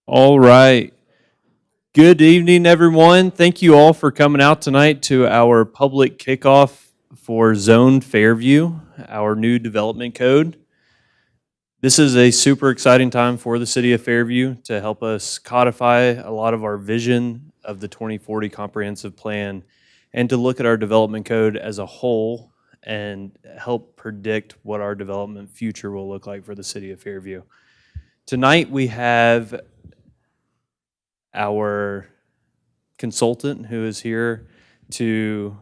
All right. Good evening, everyone. Thank you all for coming out tonight to our public kickoff for Zone Fairview, our new development code. This is a super exciting time for the city of Fairview to help us codify a lot of our vision of the 2040 comprehensive plan and to look at our development code as a whole and help predict what our development future will look like for the city of Fairview. Tonight we have our consultant who is here to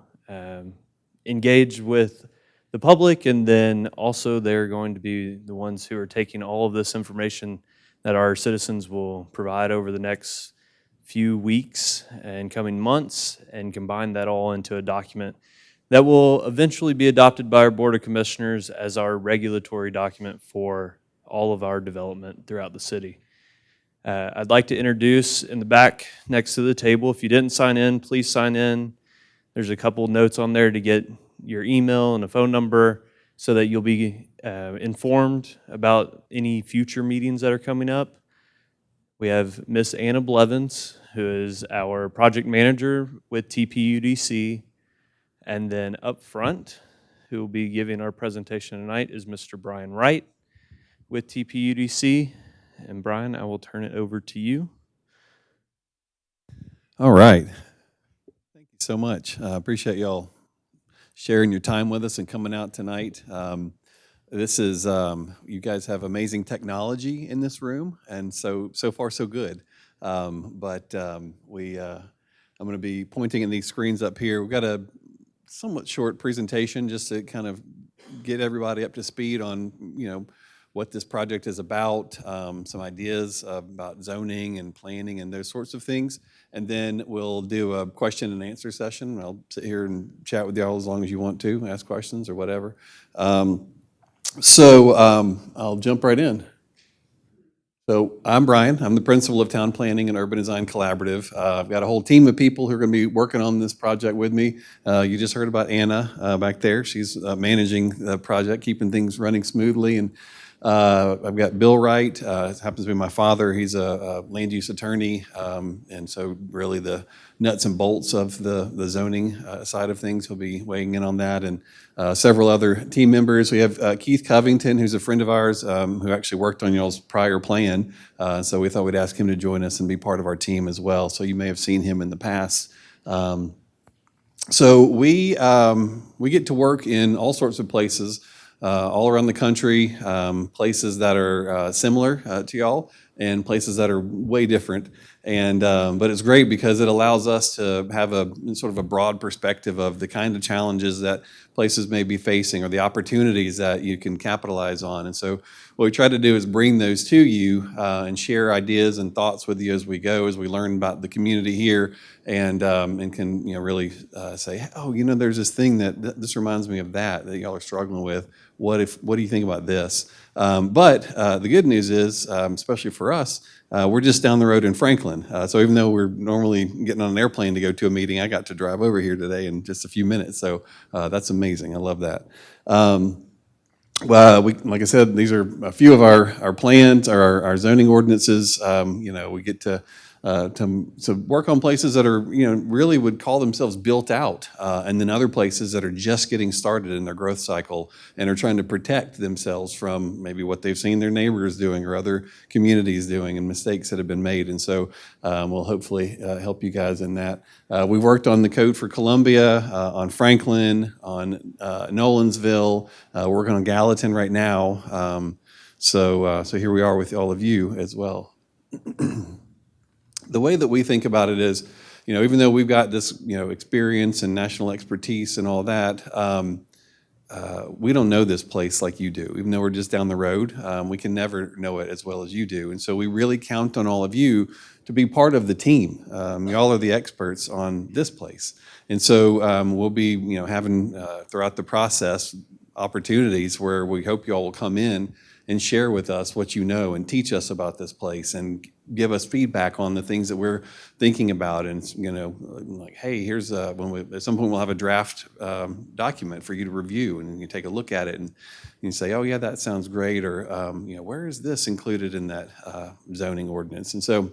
engage with the public, and then also they're going to be the ones who are taking all of this information that our citizens will provide over the next few weeks and coming months and combine that all into a document that will eventually be adopted by our Board of Commissioners as our regulatory document for all of our development throughout the city. I'd like to introduce in the back next to the table. If you didn't sign in, please sign in. There's a couple notes on there to get your email and a phone number so that you'll be informed about any future meetings that are coming up. We have Miss Anna Blevins, who is our project manager with TPUDC. And then up front, who will be giving our presentation tonight, is Mr. Brian Wright with TPUDC. And Brian, I will turn it over to you. All right. Thank you so much. I appreciate y'all sharing your time with us and coming out tonight. This is, you guys have amazing technology in this room, and so far so good. I'm going to be pointing at these screens up here. We've got a somewhat short presentation just to kind of get everybody up to speed on, what this project is about, some ideas about zoning and planning and those sorts of things. And then we'll do a question and answer session. I'll sit here and chat with y'all as long as you want to, ask questions or whatever. I'll jump right in. So I'm Brian. I'm the principal of Town Planning and Urban Design Collaborative. I've got a whole team of people who are going to be working on this project with me. You just heard about Anna back there. She's managing the project, keeping things running smoothly. And I've got Bill Wright, happens to be my father. He's a land use attorney, and so really the nuts and bolts of the zoning side of things. He'll be weighing in on that, and several other team members. We have Keith Covington, who's a friend of ours, who actually worked on y'all's prior plan, so we thought we'd ask him to join us and be part of our team as well. So you may have seen him in the past. So we get to work in all sorts of places, all around the country, places that are similar to y'all and places that are way different. And but it's great because it allows us to have a sort of a broad perspective of the kind of challenges that places may be facing or the opportunities that you can capitalize on. And so what we try to do is bring those to you and share ideas and thoughts with you as we go, as we learn about the community here, and can really say, oh, there's this thing that this reminds me of that y'all are struggling with. What do you think about this? But the good news is, especially for us, we're just down the road in Franklin. So even though we're normally getting on an airplane to go to a meeting, I got to drive over here today in just a few minutes. So that's amazing. I love that. Well, like I said, these are a few of our plans, our zoning ordinances. We get to work on places that are, really would call themselves built out, and then other places that are just getting started in their growth cycle and are trying to protect themselves from maybe what they've seen their neighbors doing or other communities doing and mistakes that have been made. And so we'll hopefully help you guys in that. We've worked on the code for Columbia, on Franklin, on Nolensville. We're working on Gallatin right now. So here we are with all of you as well. The way that we think about it is, even though we've got this, experience and national expertise and all that, we don't know this place like you do. Even though we're just down the road, we can never know it as well as you do. And so we really count on all of you to be part of the team. Y'all are the experts on this place. And so we'll be, having throughout the process opportunities where we hope y'all will come in and share with us what you know and teach us about this place and give us feedback on the things that we're thinking about, and like, hey, here's at some point we'll have a draft document for you to review, and you take a look at it, and you say, oh yeah, that sounds great, or where is this included in that zoning ordinance? And so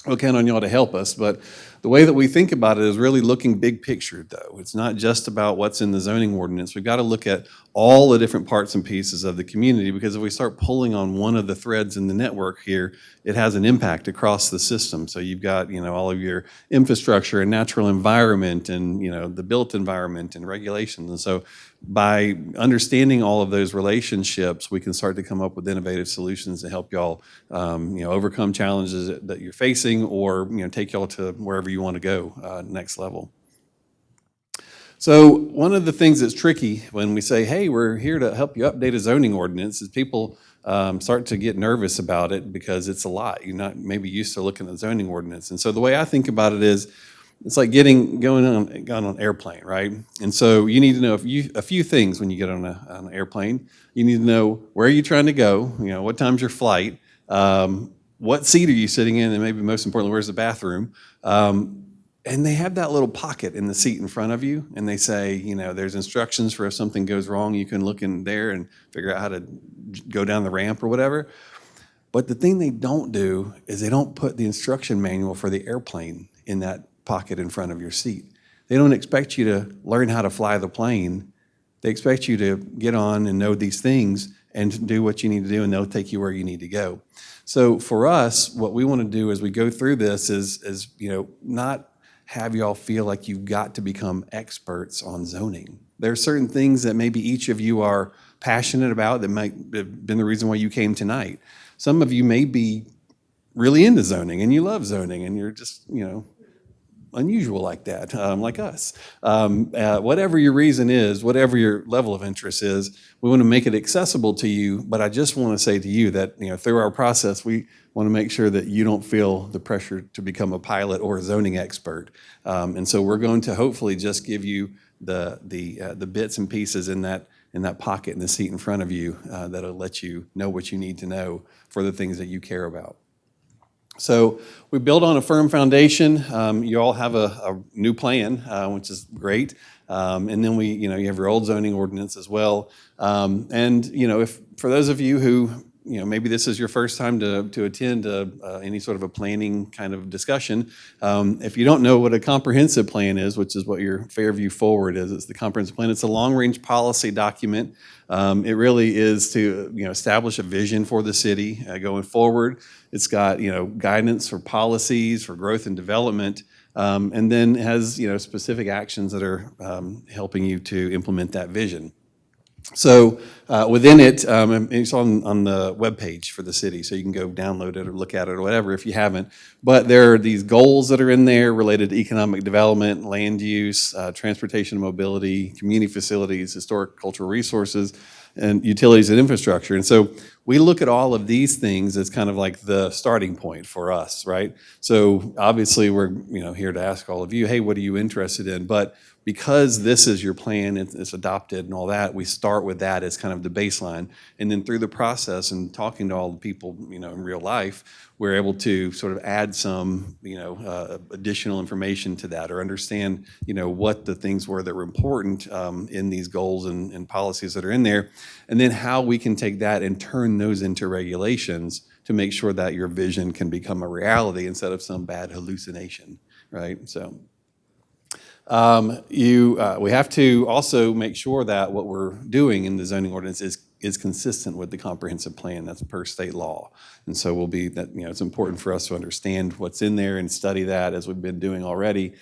we'll count on y'all to help us. But the way that we think about it is really looking big picture, though. It's not just about what's in the zoning ordinance. We've got to look at all the different parts and pieces of the community, because if we start pulling on one of the threads in the network here, it has an impact across the system. So you've got, all of your infrastructure and natural environment and, the built environment and regulations. And so by understanding all of those relationships, we can start to come up with innovative solutions to help y'all, overcome challenges that you're facing, or, take y'all to wherever you want to go next level. So one of the things that's tricky when we say, hey, we're here to help you update a zoning ordinance, is people start to get nervous about it because it's a lot. You're not maybe used to looking at zoning ordinance. And so the way I think about it is, it's like going on an airplane, right? And so you need to know a few things when you get on an airplane. You need to know where you're trying to go, what time's your flight, what seat are you sitting in, and maybe most importantly, where's the bathroom? And they have that little pocket in the seat in front of you, and they say, there's instructions for if something goes wrong, you can look in there and figure out how to go down the ramp or whatever. But the thing they don't do is they don't put the instruction manual for the airplane in that pocket in front of your seat. They don't expect you to learn how to fly the plane. They expect you to get on and know these things and do what you need to do, and they'll take you where you need to go. So for us, what we want to do as we go through this is not have y'all feel like you've got to become experts on zoning. There are certain things that maybe each of you are passionate about that might have been the reason why you came tonight. Some of you may be really into zoning and you love zoning and you're just, unusual like that, like us. Whatever your reason is, whatever your level of interest is, we want to make it accessible to you. But I just want to say to you that through our process, we want to make sure that you don't feel the pressure to become a pilot or a zoning expert. And so we're going to hopefully just give you the bits and pieces in that pocket in the seat in front of you that'll let you know what you need to know for the things that you care about. So we build on a firm foundation. You all have a new plan, which is great. And then you have your old zoning ordinance as well. And if for those of you who maybe this is your first time to attend any sort of a planning kind of discussion, if you don't know what a comprehensive plan is, which is what your Fairview Forward is, it's the comprehensive plan. It's a long-range policy document. It really is to establish a vision for the city going forward. It's got guidance for policies for growth and development, and then has specific actions that are helping you to implement that vision. So within it, it's on the webpage for the city, so you can go download it or look at it or whatever if you haven't. But there are these goals that are in there related to economic development, land use, transportation and mobility, community facilities, historic cultural resources, and utilities and infrastructure. And so we look at all of these things as kind of like the starting point for us, right? So obviously we're here to ask all of you, hey, what are you interested in? But because this is your plan, it's adopted and all that, we start with that as kind of the baseline. And then through the process and talking to all the people, in real life, we're able to sort of add some, additional information to that, or understand, what the things were that were important in these goals and policies that are in there, and then how we can take that and turn those into regulations to make sure that your vision can become a reality instead of some bad hallucination, right? So. We have to also make sure that what we're doing in the zoning ordinance is consistent with the comprehensive plan. That's per state law. And so it's important for us to understand what's in there and study that as we've been doing already.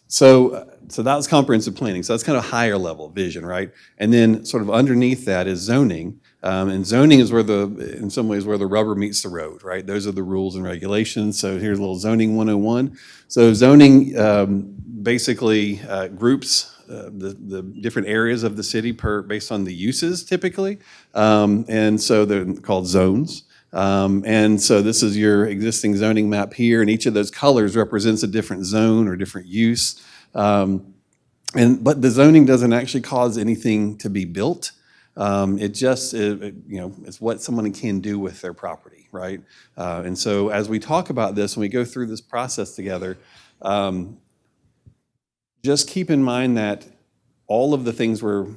So that was comprehensive planning. So that's kind of higher level vision, right? And then sort of underneath that is zoning. And zoning is in some ways where the rubber meets the road, right? Those are the rules and regulations. So here's a little zoning 101. So zoning basically groups the different areas of the city based on the uses typically. And so they're called zones. And so this is your existing zoning map here, and each of those colors represents a different zone or different use. But the zoning doesn't actually cause anything to be built. It's what someone can do with their property, right? And so as we talk about this, when we go through this process together, just keep in mind that all of the things we're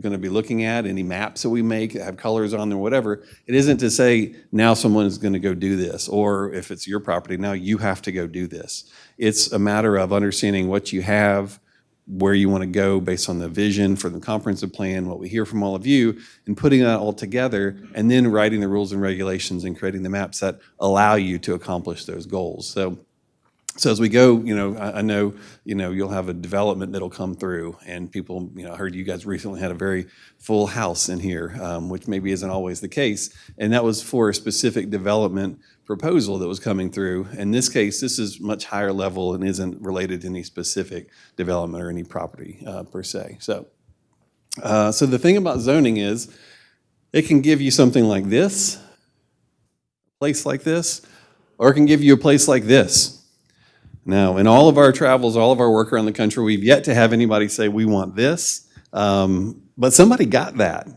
going to be looking at, any maps that we make that have colors on them, whatever, it isn't to say now someone is going to go do this, or if it's your property, now you have to go do this. It's a matter of understanding what you have, where you want to go based on the vision for the comprehensive plan, what we hear from all of you, and putting that all together, and then writing the rules and regulations and creating the maps that allow you to accomplish those goals. So as we go, I know, you'll have a development that'll come through, and people, I heard you guys recently had a very full house in here, which maybe isn't always the case, and that was for a specific development proposal that was coming through. In this case, this is much higher level and isn't related to any specific development or any property per se. So the thing about zoning is it can give you something like this, a place like this, or it can give you a place like this. Now, in all of our travels, all of our work around the country, we've yet to have anybody say, we want this, but somebody got that.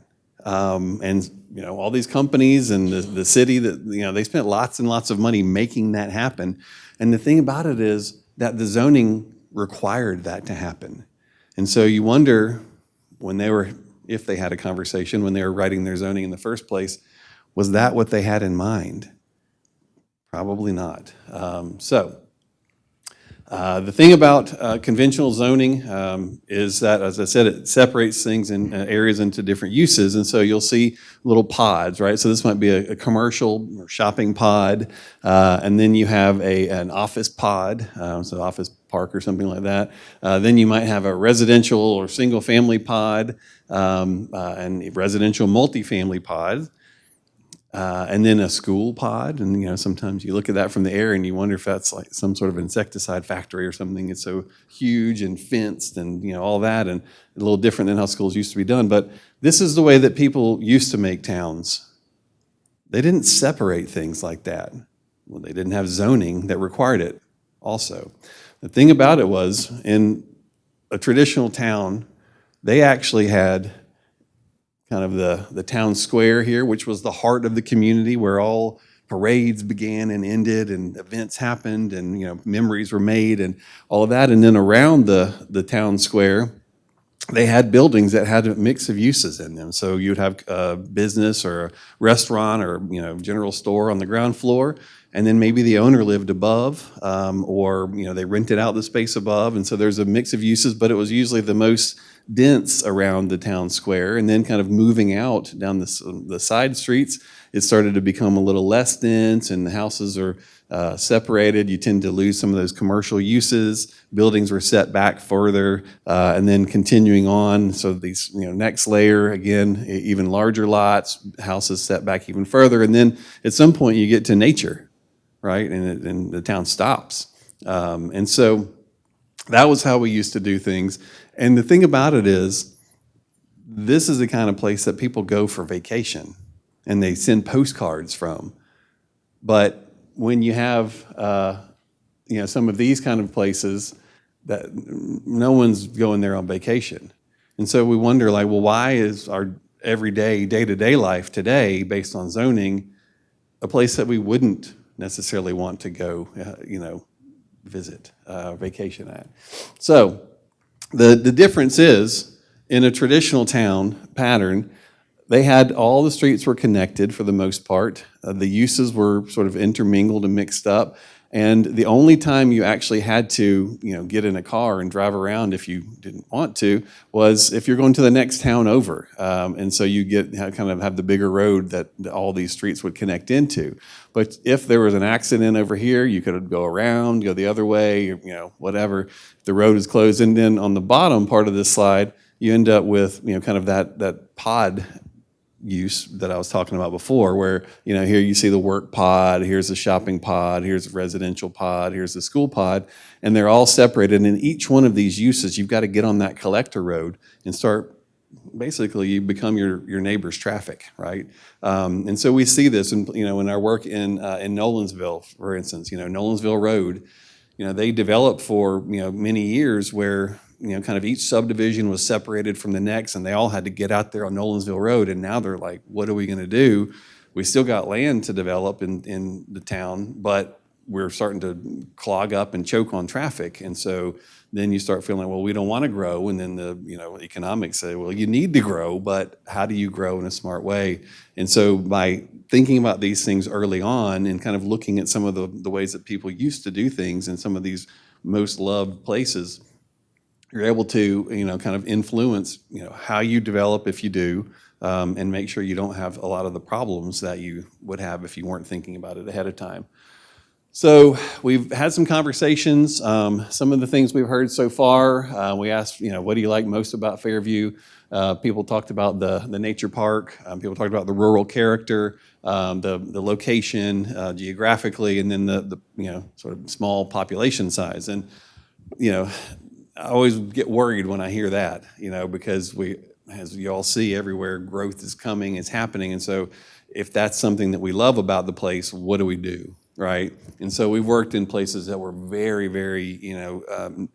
And, all these companies and the city that, they spent lots and lots of money making that happen. And the thing about it is that the zoning required that to happen. And so you wonder if they had a conversation when they were writing their zoning in the first place, was that what they had in mind? Probably not. The thing about conventional zoning is that, as I said, it separates things in areas into different uses, and so you'll see little pods, right? So this might be a commercial or shopping pod, and then you have an office pod, so office park or something like that. Then you might have a residential or single-family pod, and a residential multifamily pod. And then a school pod, and sometimes you look at that from the air and you wonder if that's like some sort of insecticide factory or something. It's so huge and fenced and all that, and a little different than how schools used to be done. But this is the way that people used to make towns. They didn't separate things like that. Well, they didn't have zoning that required it also. The thing about it was, in a traditional town, they actually had kind of the town square here, which was the heart of the community where all parades began and ended and events happened and memories were made and all of that. And then around the town square, they had buildings that had a mix of uses in them. So you'd have a business or a restaurant or general store on the ground floor, and then maybe the owner lived above, or they rented out the space above. And so there's a mix of uses, but it was usually the most dense around the town square. And then kind of moving out down the side streets, it started to become a little less dense, and the houses are separated. You tend to lose some of those commercial uses. Buildings were set back further, and then continuing on. So these, next layer, again, even larger lots, houses set back even further. And then at some point you get to nature, right? And the town stops. And so that was how we used to do things. And the thing about it is, this is the kind of place that people go for vacation and they send postcards from. But when you have, some of these kind of places, that no one's going there on vacation. And so we wonder, why is our everyday, day-to-day life today, based on zoning, a place that we wouldn't necessarily want to go, visit, vacation at? So the difference is, in a traditional town pattern, they had all the streets were connected for the most part. The uses were sort of intermingled and mixed up. And the only time you actually had to, get in a car and drive around if you didn't want to was if you're going to the next town over. And so you have the bigger road that all these streets would connect into. But if there was an accident over here, you could go around, go the other way, whatever. The road is closed. And then on the bottom part of this slide, you end up with, kind of that pod use that I was talking about before, where here you see the work pod, here's the shopping pod, here's the residential pod, here's the school pod, and they're all separated. And in each one of these uses, you've got to get on that collector road and start. Basically, you become your neighbor's traffic, right? And so we see this in our work in Nolensville, for instance. Nolensville Road, they developed for many years where kind of each subdivision was separated from the next, and they all had to get out there on Nolensville Road, and now they're like, what are we gonna do? We still got land to develop in the town, but we're starting to clog up and choke on traffic. And so then you start feeling, well, we don't want to grow. And then the economics say, well, you need to grow, but how do you grow in a smart way? And so by thinking about these things early on and kind of looking at some of the ways that people used to do things in some of these most loved places, you're able to kind of influence how you develop if you do, and make sure you don't have a lot of the problems that you would have if you weren't thinking about it ahead of time. So we've had some conversations. Some of the things we've heard so far, we asked, what do you like most about Fairview? People talked about the nature park. People talked about the rural character, the location geographically, and then the sort of small population size. And I always get worried when I hear that, because as you all see everywhere, growth is coming, it's happening. And so if that's something that we love about the place, what do we do? Right? And so we've worked in places that were very, very,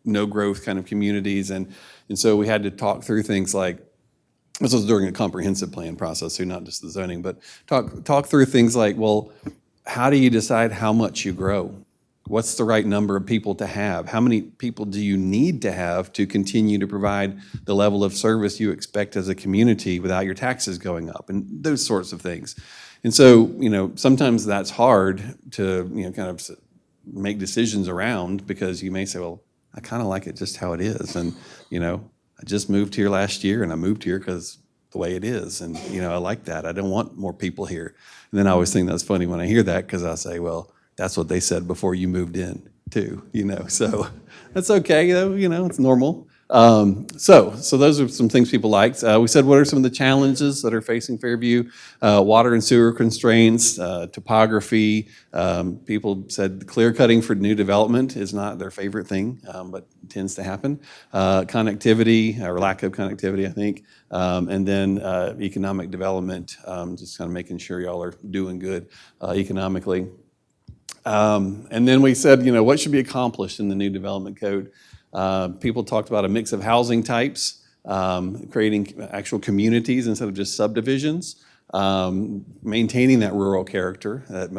no growth kind of communities. And so we had to talk through things like, this was during a comprehensive plan process, so not just the zoning, but talk through things like, well, how do you decide how much you grow? What's the right number of people to have? How many people do you need to have to continue to provide the level of service you expect as a community without your taxes going up? And those sorts of things. And so, sometimes that's hard to, kind of make decisions around, because you may say, well, I kind of like it just how it is. And, I just moved here last year, and I moved here because the way it is. And, I like that. I don't want more people here. And then I always think that's funny when I hear that, because I say, well, that's what they said before you moved in too, so that's okay, it's normal. So those are some things people liked. We said, what are some of the challenges that are facing Fairview? Water and sewer constraints, topography. People said clear cutting for new development is not their favorite thing, but tends to happen. Connectivity, or lack of connectivity, I think. And then economic development, just kind of making sure y'all are doing good economically. And then we said, what should be accomplished in the new development code? People talked about a mix of housing types, creating actual communities instead of just subdivisions, maintaining that rural character that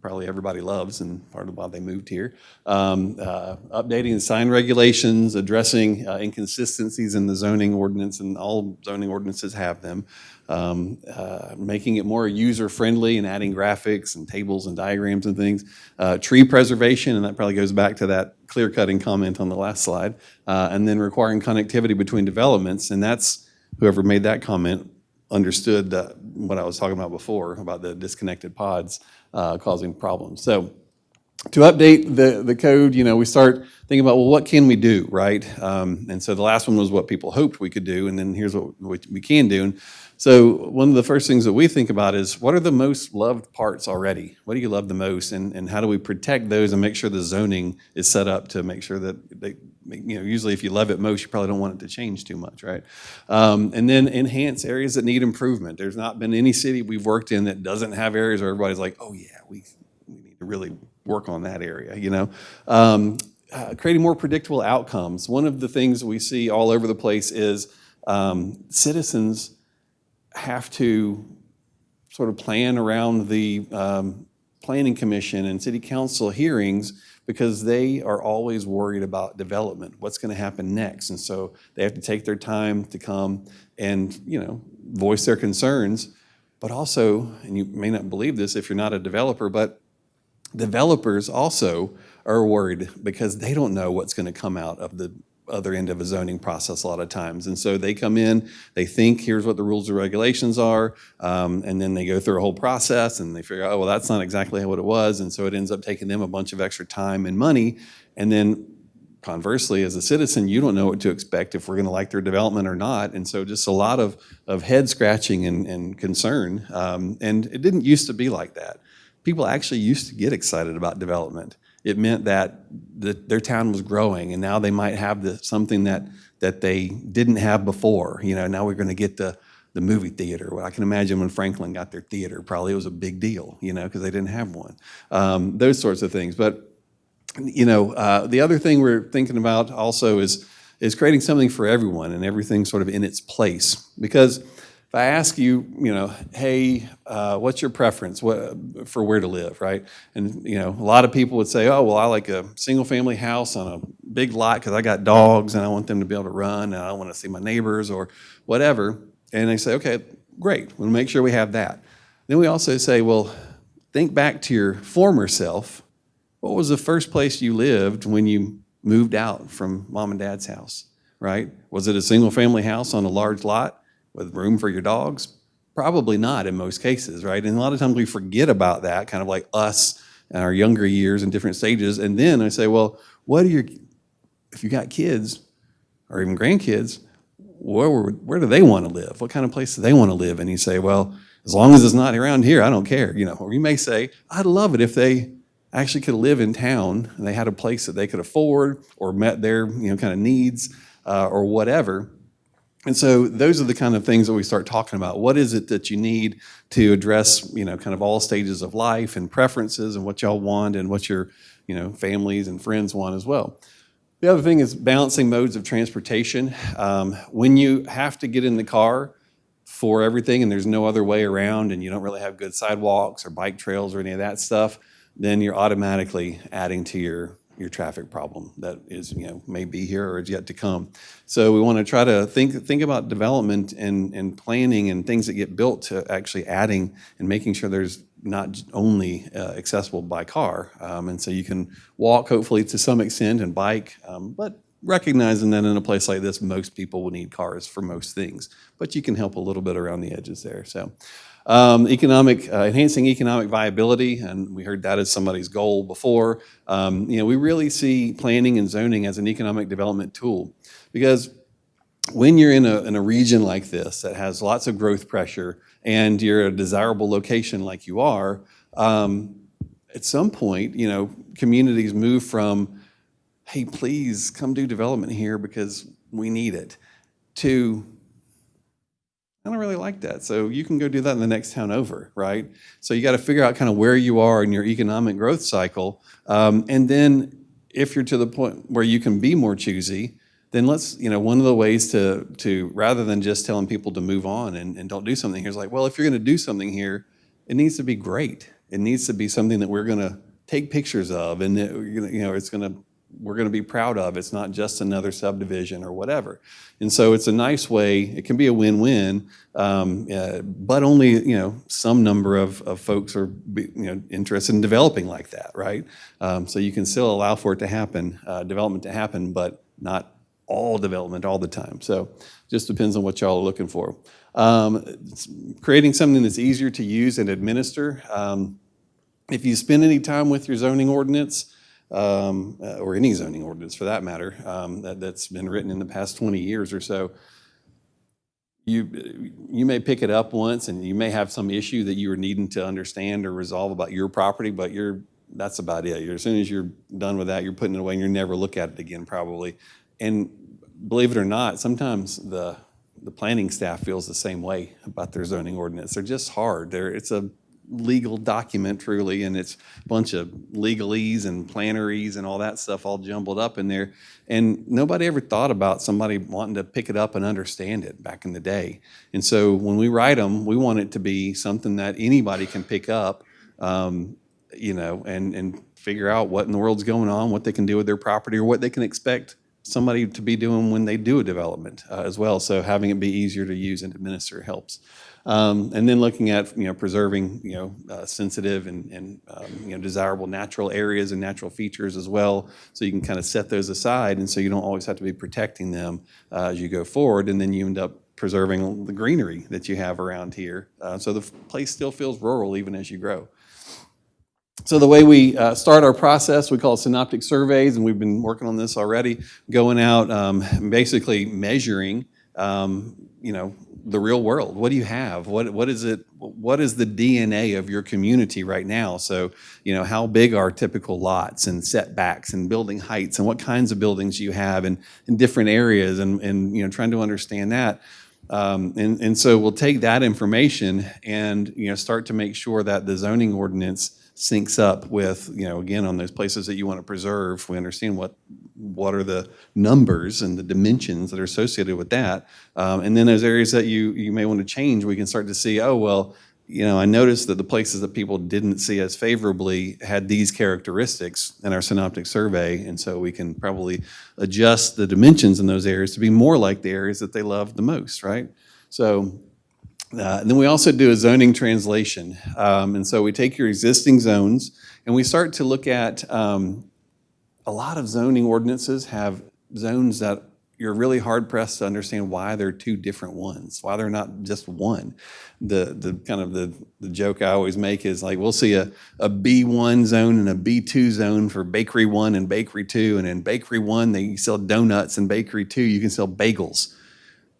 probably everybody loves, and part of why they moved here, updating the sign regulations, addressing inconsistencies in the zoning ordinance, and all zoning ordinances have them, making it more user-friendly and adding graphics and tables and diagrams and things, tree preservation, and that probably goes back to that clear-cutting comment on the last slide, and then requiring connectivity between developments, and that's, whoever made that comment understood what I was talking about before, about the disconnected pods causing problems. So to update the code, we start thinking about, well, what can we do, right? And so the last one was what people hoped we could do, and then here's what we can do. And so one of the first things that we think about is, what are the most loved parts already? What do you love the most, and how do we protect those and make sure the zoning is set up to make sure that they, usually if you love it most, you probably don't want it to change too much, right? And then enhance areas that need improvement. There's not been any city we've worked in that doesn't have areas where everybody's like, oh yeah, we need to really work on that area, creating more predictable outcomes. One of the things we see all over the place is citizens have to sort of plan around the planning commission and city council hearings, because they are always worried about development, what's going to happen next. And so they have to take their time to come and, voice their concerns. But also, and you may not believe this if you're not a developer, but developers also are worried because they don't know what's going to come out of the other end of a zoning process a lot of times. And so they come in, they think, here's what the rules and regulations are, and then they go through a whole process and they figure out, oh, well, that's not exactly what it was. And so it ends up taking them a bunch of extra time and money. And then conversely, as a citizen, you don't know what to expect, if we're going to like their development or not. And so just a lot of head scratching and concern. And it didn't used to be like that. People actually used to get excited about development. It meant that their town was growing, and now they might have something that they didn't have before. Now we're going to get the movie theater. Well, I can imagine when Franklin got their theater, probably it was a big deal, because they didn't have one. Those sorts of things. But, the other thing we're thinking about also is is creating something for everyone and everything sort of in its place. Because if I ask you, hey, what's your preference for where to live, right? And, a lot of people would say, oh, well, I like a single-family house on a big lot because I got dogs and I want them to be able to run and I want to see my neighbors or whatever. And they say, okay, great, we'll make sure we have that. Then we also say, well, think back to your former self. What was the first place you lived when you moved out from mom and dad's house, right? Was it a single-family house on a large lot with room for your dogs? Probably not in most cases, right? And a lot of times we forget about that, kind of like us in our younger years in different stages. And then I say, well, if you got kids or even grandkids, where do they want to live? What kind of place do they want to live? And you say, well, as long as it's not around here, I don't care. Or you may say, I'd love it if they actually could live in town and they had a place that they could afford or met their kind of needs or whatever. And so those are the kind of things that we start talking about. What is it that you need to address, kind of all stages of life and preferences and what y'all want and what your, families and friends want as well. The other thing is balancing modes of transportation. When you have to get in the car for everything and there's no other way around and you don't really have good sidewalks or bike trails or any of that stuff, then you're automatically adding to your traffic problem that is, may be here or is yet to come. So we want to try to think about development and planning and things that get built to actually adding and making sure there's not only accessible by car. And so you can walk hopefully to some extent and bike, but recognizing that in a place like this, most people will need cars for most things, but you can help a little bit around the edges there. So enhancing economic viability, and we heard that as somebody's goal before. We really see planning and zoning as an economic development tool, because when you're in a region like this that has lots of growth pressure and you're a desirable location like you are, at some point, communities move from, hey, please come do development here because we need it, to, I don't really like that. So you can go do that in the next town over, right? So you got to figure out kind of where you are in your economic growth cycle. And then if you're to the point where you can be more choosy, then let's, one of the ways to rather than just telling people to move on and don't do something here is like, well, if you're going to do something here, it needs to be great. It needs to be something that we're going to take pictures of and that, we're going to be proud of. It's not just another subdivision or whatever. And so it's a nice way, it can be a win-win, but only, some number of folks are, interested in developing like that, right? So you can still allow for it to happen, development to happen, but not all development all the time. So just depends on what y'all are looking for. Creating something that's easier to use and administer. If you spend any time with your zoning ordinance, or any zoning ordinance for that matter, that's been written in the past 20 years or so, you may pick it up once and you may have some issue that you are needing to understand or resolve about your property, but that's about it. As soon as you're done with that, you're putting it away and you'll never look at it again probably. And believe it or not, sometimes the planning staff feels the same way about their zoning ordinance. They're just hard. It's a legal document truly, and it's a bunch of legalese and plannerese and all that stuff all jumbled up in there, and nobody ever thought about somebody wanting to pick it up and understand it back in the day. And so when we write them, we want it to be something that anybody can pick up, and figure out what in the world's going on, what they can do with their property, or what they can expect somebody to be doing when they do a development as well. So having it be easier to use and administer helps. And then looking at preserving sensitive and desirable natural areas and natural features as well, so you can kind of set those aside, and so you don't always have to be protecting them as you go forward, and then you end up preserving the greenery that you have around here, so the place still feels rural even as you grow. So the way we start our process, we call it synoptic surveys, and we've been working on this already, going out basically measuring the real world. What do you have? What is it? What is the DNA of your community right now? So, how big are typical lots and setbacks and building heights, and what kinds of buildings you have in different areas, and trying to understand that. And so we'll take that information and start to make sure that the zoning ordinance syncs up with again on those places that you want to preserve. We understand what what are the numbers and the dimensions that are associated with that. And then those areas that you may want to change, we can start to see, oh, well, I noticed that the places that people didn't see as favorably had these characteristics in our synoptic survey, and so we can probably adjust the dimensions in those areas to be more like the areas that they love the most, right? So and then we also do a zoning translation. And so we take your existing zones and we start to look at a lot of zoning ordinances have zones that you're really hard pressed to understand why they're two different ones, why they're not just one. The kind of the joke I always make is like, we'll see a B1 zone and a B2 zone for bakery 1 and bakery 2, and in bakery 1 they sell donuts, and bakery 2 you can sell bagels.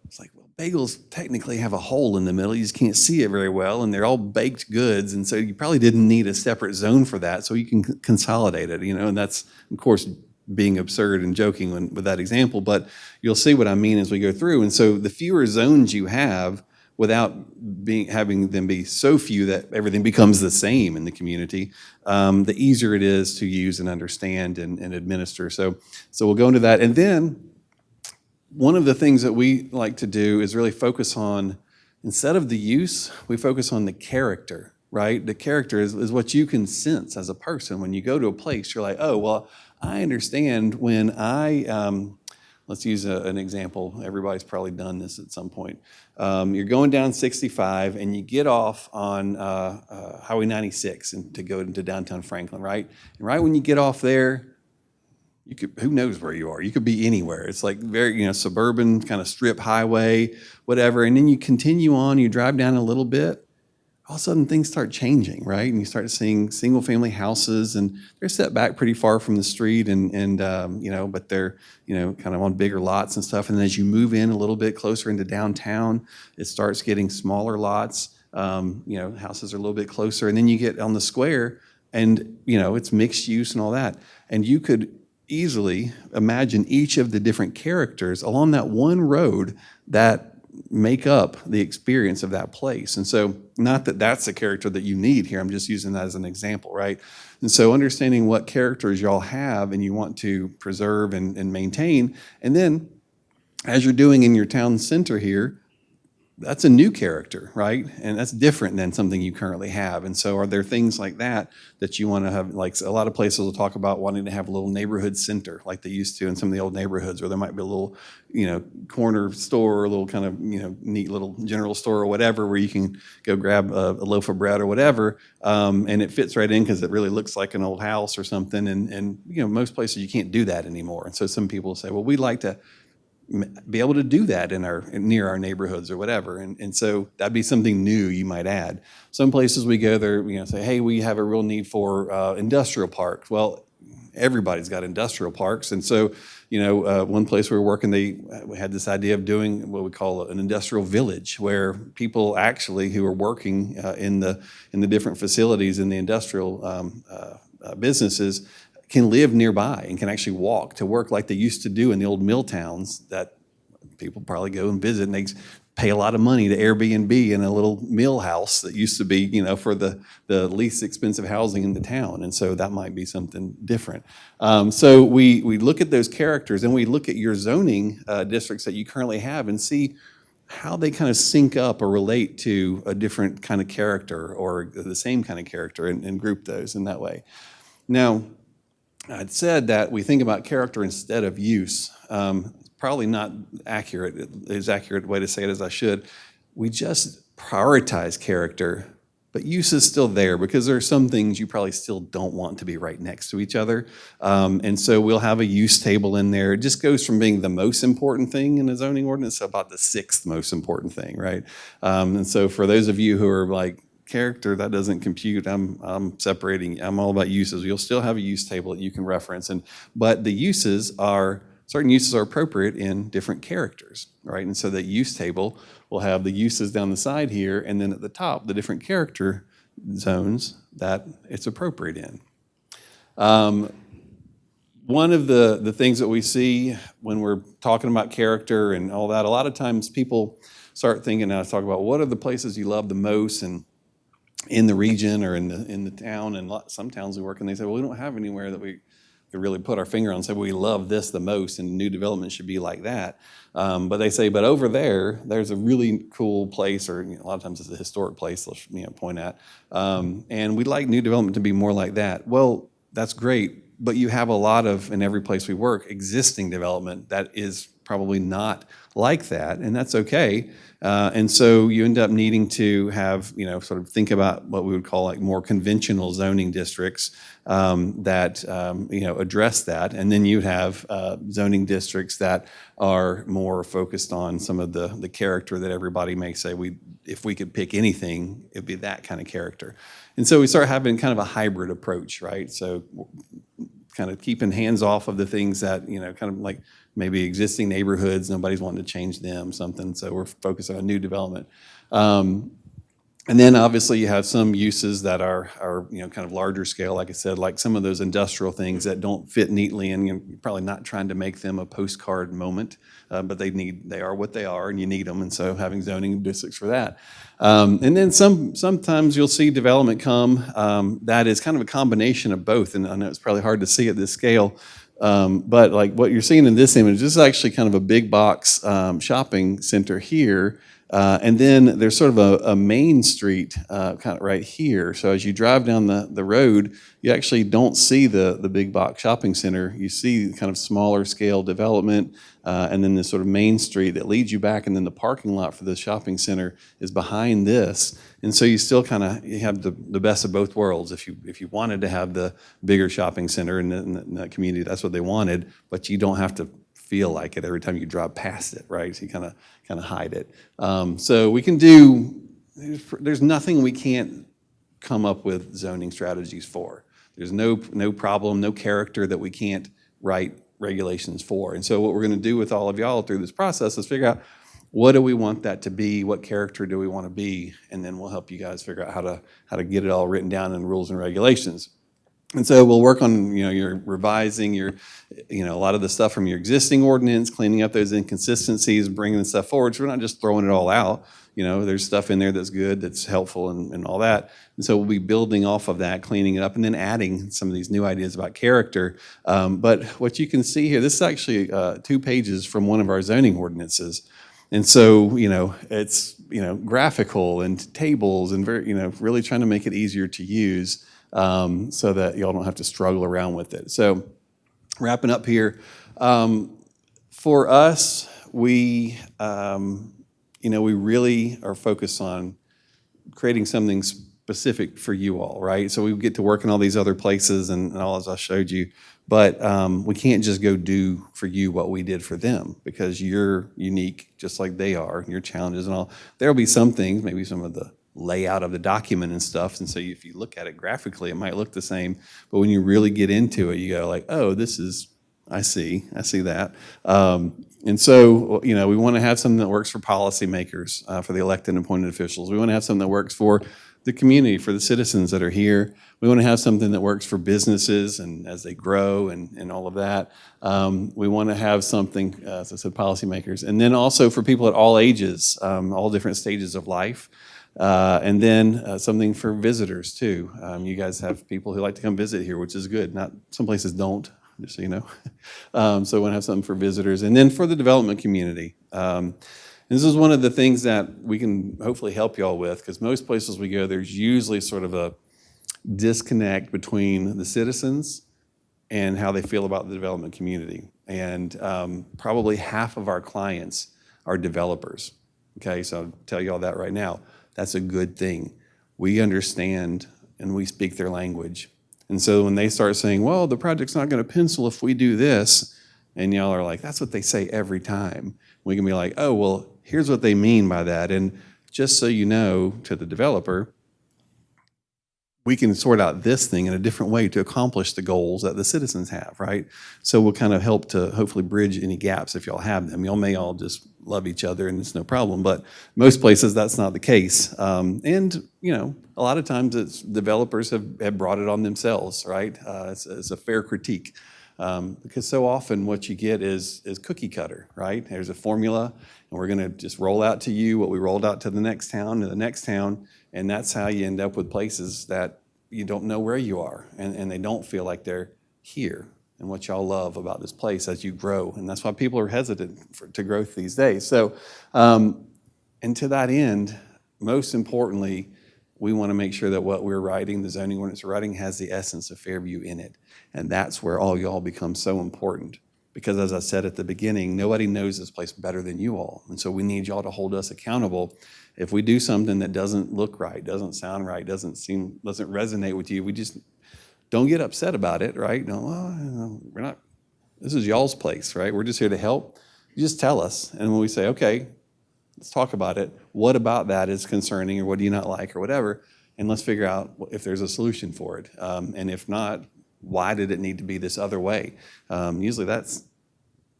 It's like, well, bagels technically have a hole in the middle. You just can't see it very well, and they're all baked goods, and so you probably didn't need a separate zone for that, so you can consolidate it, and that's, of course, being absurd and joking with that example, but you'll see what I mean as we go through. And so the fewer zones you have, without having them be so few that everything becomes the same in the community, the easier it is to use and understand and administer. So we'll go into that. And then one of the things that we like to do is really focus on, instead of the use, we focus on the character, right? The character is what you can sense as a person. When you go to a place, you're like, oh, well, I understand when let's use an example. Everybody's probably done this at some point. You're going down 65 and you get off on Highway 96 and to go into downtown Franklin, right? And right when you get off there, who knows where you are? You could be anywhere. It's like very, suburban kind of strip highway, whatever. And then you continue on, you drive down a little bit. All of a sudden things start changing, right? And you start seeing single family houses, and they're set back pretty far from the street, and but they're, kind of on bigger lots and stuff. And then as you move in a little bit closer into downtown, it starts getting smaller lots. Houses are a little bit closer. And then you get on the square and, it's mixed use and all that. And you could easily imagine each of the different characters along that one road that make up the experience of that place. And so, not that that's the character that you need here, I'm just using that as an example, right? And so understanding what characters y'all have and you want to preserve and maintain, and then as you're doing in your town center here, that's a new character, right? And that's different than something you currently have. And so are there things like that you want to have? Like a lot of places will talk about wanting to have a little neighborhood center like they used to in some of the old neighborhoods, where there might be a little, corner store, a little kind of, neat little general store or whatever, where you can go grab a loaf of bread or whatever. And it fits right in because it really looks like an old house or something. And most places you can't do that anymore. And so some people say, well, we'd like to be able to do that near our neighborhoods or whatever. And so that'd be something new you might add. Some places we go there, say, hey, we have a real need for industrial parks. Well, everybody's got industrial parks. And so, one place we were working, we had this idea of doing what we call an industrial village, where people actually who are working in the different facilities in the industrial businesses can live nearby and can actually walk to work like they used to do in the old mill towns that people probably go and visit, and they pay a lot of money to Airbnb in a little mill house that used to be, for the least expensive housing in the town. And so that might be something different. So we look at those characters, and we look at your zoning districts that you currently have and see how they kind of sync up or relate to a different kind of character or the same kind of character, and group those in that way. Now, I'd said that we think about character instead of use. Probably not accurate, as accurate way to say it as I should. We just prioritize character, but use is still there because there are some things you probably still don't want to be right next to each other. And so we'll have a use table in there. It just goes from being the most important thing in a zoning ordinance to about the sixth most important thing, right? And so for those of you who are like, character, that doesn't compute, I'm separating, I'm all about uses. You'll still have a use table that you can reference, but the certain uses are appropriate in different characters, right? And so that use table will have the uses down the side here, and then at the top, the different character zones that it's appropriate in. One of the things that we see when we're talking about character and all that, a lot of times people start thinking, now talk about what are the places you love the most, and in the region or in the town, and some towns we work in, they say, well, we don't have anywhere that we could really put our finger on and say, well, we love this the most, and new development should be like that. But they say, but over there, there's a really cool place, or a lot of times it's a historic place they'll point at, and we'd like new development to be more like that. Well, that's great, but you have a lot of, in every place we work, existing development that is probably not like that, and that's okay. And so you end up needing to have, sort of think about what we would call like more conventional zoning districts that, address that. And then you have zoning districts that are more focused on some of the character that everybody may say, if we could pick anything, it'd be that kind of character. And so we start having kind of a hybrid approach, right? So kind of keeping hands off of the things that, kind of like maybe existing neighborhoods, nobody's wanting to change them, something. So we're focused on new development. And then obviously you have some uses that are kind of larger scale, like I said, like some of those industrial things that don't fit neatly, and you're probably not trying to make them a postcard moment, but they are what they are, and you need them, and so having zoning districts for that. And then sometimes you'll see development come that is kind of a combination of both, and I know it's probably hard to see at this scale, but like what you're seeing in this image, this is actually kind of a big box shopping center here. And then there's sort of a main street kind of right here. So as you drive down the road, you actually don't see the big box shopping center. You see kind of smaller scale development, and then this sort of main street that leads you back, and then the parking lot for the shopping center is behind this. And so you still kind of have the best of both worlds. If you wanted to have the bigger shopping center in that community, that's what they wanted, but you don't have to feel like it every time you drive past it, right? So you kind of hide it. So we can do. There's nothing we can't come up with zoning strategies for. There's no problem, no character that we can't write regulations for. And so what we're going to do with all of y'all through this process is figure out, what do we want that to be? What character do we want to be? And then we'll help you guys figure out how to get it all written down in rules and regulations. And so we'll work on, your revising a lot of the stuff from your existing ordinance, cleaning up those inconsistencies, bringing the stuff forward. So we're not just throwing it all out. There's stuff in there that's good, that's helpful, and all that. And so we'll be building off of that, cleaning it up, and then adding some of these new ideas about character. But what you can see here, this is actually 2 pages from one of our zoning ordinances. And so, it's, graphical and tables and very, really trying to make it easier to use. So that y'all don't have to struggle around with it. So wrapping up here, for us, we really are focused on creating something specific for you all, right? So we get to work in all these other places and all, as I showed you, but we can't just go do for you what we did for them, because you're unique just like they are, your challenges and all. There'll be some things, maybe some of the layout of the document and stuff, and so if you look at it graphically, it might look the same, but when you really get into it, you go like, oh, I see that. And so, we want to have something that works for policymakers, for the elected and appointed officials. We want to have something that works for the community, for the citizens that are here. We want to have something that works for businesses and as they grow and all of that. We want to have something, as I said, policymakers, and then also for people at all ages, all different stages of life. And then something for visitors too. You guys have people who like to come visit here, which is good. Not some places don't, just so you know. So we want to have something for visitors, and then for the development community. This is one of the things that we can hopefully help y'all with, because most places we go, there's usually sort of a disconnect between the citizens and how they feel about the development community. And probably half of our clients are developers. Okay, so I'll tell you all that right now. That's a good thing. We understand and we speak their language. And so when they start saying, well, the project's not going to pencil if we do this, and y'all are like, that's what they say every time. We can be like, oh, well, here's what they mean by that. And just so you know, to the developer, we can sort out this thing in a different way to accomplish the goals that the citizens have, right? So we'll kind of help to hopefully bridge any gaps if y'all have them. Y'all may all just love each other and it's no problem, but most places that's not the case. And a lot of times it's developers have brought it on themselves, right? It's a fair critique. Because so often what you get is cookie cutter, right? There's a formula, and we're going to just roll out to you what we rolled out to the next town, and that's how you end up with places that you don't know where you are, and they don't feel like they're here. and what y'all love about this place as you grow. And that's why people are hesitant to growth these days. So, and to that end, most importantly, we want to make sure that what we're writing, the zoning ordinance we're writing, has the essence of Fairview in it. And that's where all y'all become so important. Because as I said at the beginning, nobody knows this place better than you all. And so we need y'all to hold us accountable. If we do something that doesn't look right, doesn't sound right, doesn't resonate with you, we just don't get upset about it, right? No, well, we're not, this is y'all's place, right? We're just here to help. You just tell us. And when we say, okay, let's talk about it. What about that is concerning, or what do you not like, or whatever? And let's figure out if there's a solution for it. And if not, why did it need to be this other way? Usually that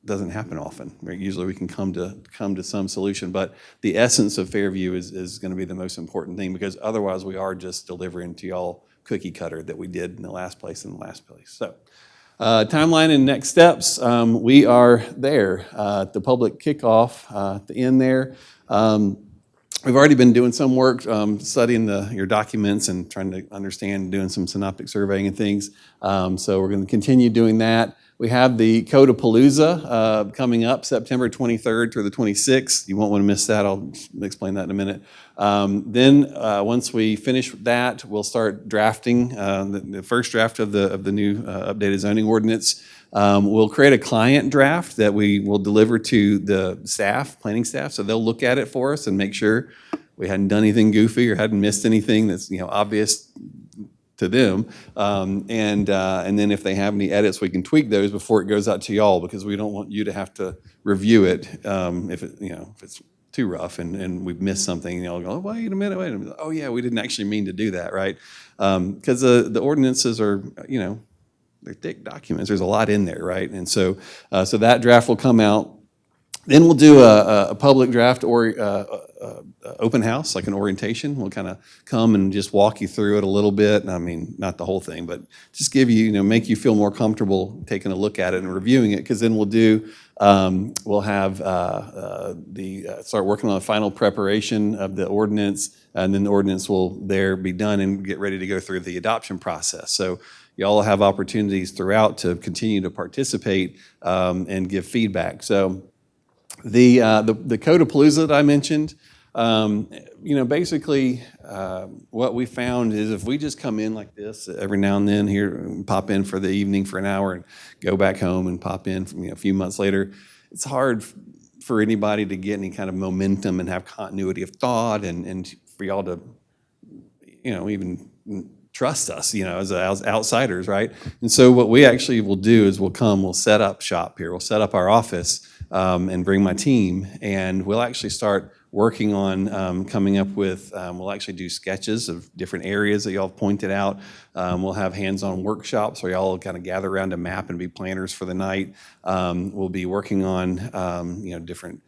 doesn't happen often. Right? Usually we can come to some solution. But the essence of Fairview is going to be the most important thing, because otherwise we are just delivering to y'all cookie cutter that we did in the last place and the last place. So. Timeline and next steps. We are there at the public kickoff at the end there. We've already been doing some work studying your documents and trying to understand, doing some synoptic surveying and things. So we're going to continue doing that. We have the Codapalooza coming up September 23rd through the 26th. You won't want to miss that. I'll explain that in a minute. Then once we finish that, we'll start drafting the first draft of the new updated zoning ordinance. We'll create a client draft that we will deliver to the staff, planning staff, so they'll look at it for us and make sure we hadn't done anything goofy or hadn't missed anything that's obvious to them. And then if they have any edits, we can tweak those before it goes out to y'all, because we don't want you to have to review it if it's too rough and we've missed something, and y'all go, oh, wait a minute. Oh yeah, we didn't actually mean to do that, right? Because the ordinances are, they're thick documents. There's a lot in there, right? And so that draft will come out. Then we'll do a public draft or open house, like an orientation. We'll kind of come and just walk you through it a little bit. I mean, not the whole thing, but just give you, make you feel more comfortable taking a look at it and reviewing it. Because then we'll have start working on the final preparation of the ordinance, and then the ordinance will be done and get ready to go through the adoption process. So y'all have opportunities throughout to continue to participate and give feedback. So the Codapalooza that I mentioned, basically what we found is if we just come in like this every now and then here, pop in for the evening for an hour and go back home and pop in a few months later, it's hard for anybody to get any kind of momentum and have continuity of thought and for y'all to, even trust us, as outsiders, right? And so what we actually will do is we'll set up shop here. We'll set up our office and bring my team, and we'll actually start working on coming up with, we'll actually do sketches of different areas that y'all have pointed out. We'll have hands-on workshops where y'all kind of gather around a map and be planners for the night. We'll be working on, different,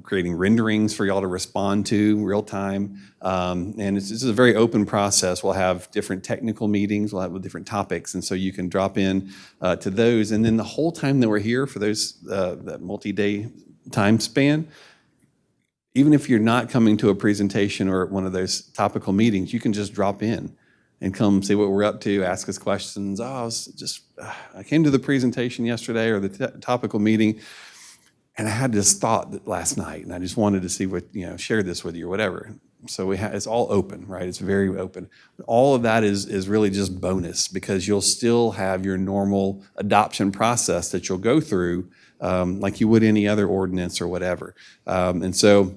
creating renderings for y'all to respond to real time. And it's a very open process. We'll have different technical meetings. We'll have different topics. And so you can drop in to those. And then the whole time that we're here for that multi-day time span, even if you're not coming to a presentation or one of those topical meetings, you can just drop in and come see what we're up to, ask us questions. Oh, I came to the presentation yesterday or the topical meeting, and I had this thought last night, and I just wanted to see what, share this with you or whatever. So it's all open, right? It's very open. All of that is really just bonus, because you'll still have your normal adoption process that you'll go through like you would any other ordinance or whatever. And so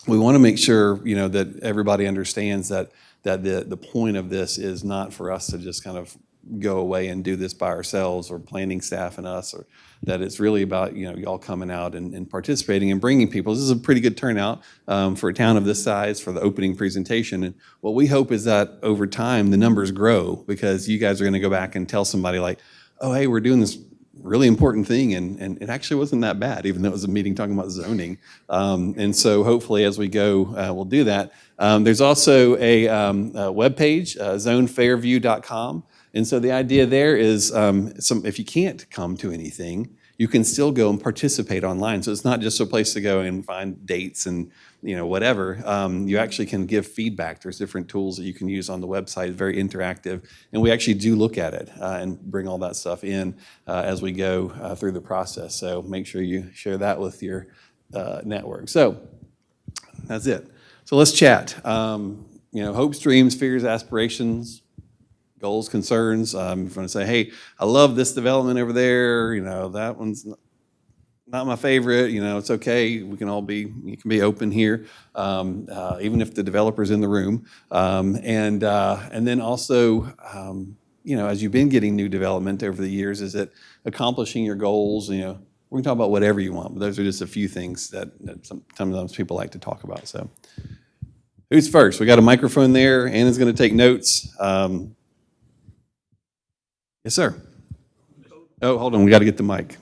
we want to make sure, that everybody understands that the point of this is not for us to just kind of go away and do this by ourselves, or planning staff and us, or that it's really about, y'all coming out and participating and bringing people. This is a pretty good turnout for a town of this size for the opening presentation. And what we hope is that over time, the numbers grow, because you guys are going to go back and tell somebody like, oh, hey, we're doing this really important thing, and it actually wasn't that bad, even though it was a meeting talking about zoning. And so hopefully as we go, we'll do that. There's also a webpage, zonefairview.com. And so the idea there is, if you can't come to anything, you can still go and participate online. So it's not just a place to go and find dates and, whatever. You actually can give feedback. There's different tools that you can use on the website. It's very interactive. And we actually do look at it and bring all that stuff in as we go through the process. So make sure you share that with your network. So that's it. So let's chat. Hopes, dreams, fears, aspirations, goals, concerns. I'm going to say, hey, I love this development over there. That one's not my favorite. It's okay. We can all you can be open here, even if the developer's in the room. And then also, as you've been getting new development over the years, is it accomplishing your goals? We can talk about whatever you want, but those are just a few things that sometimes people like to talk about. So, who's first? We got a microphone there. Anna's going to take notes. Yes, sir. Oh, hold on. We got to get the mic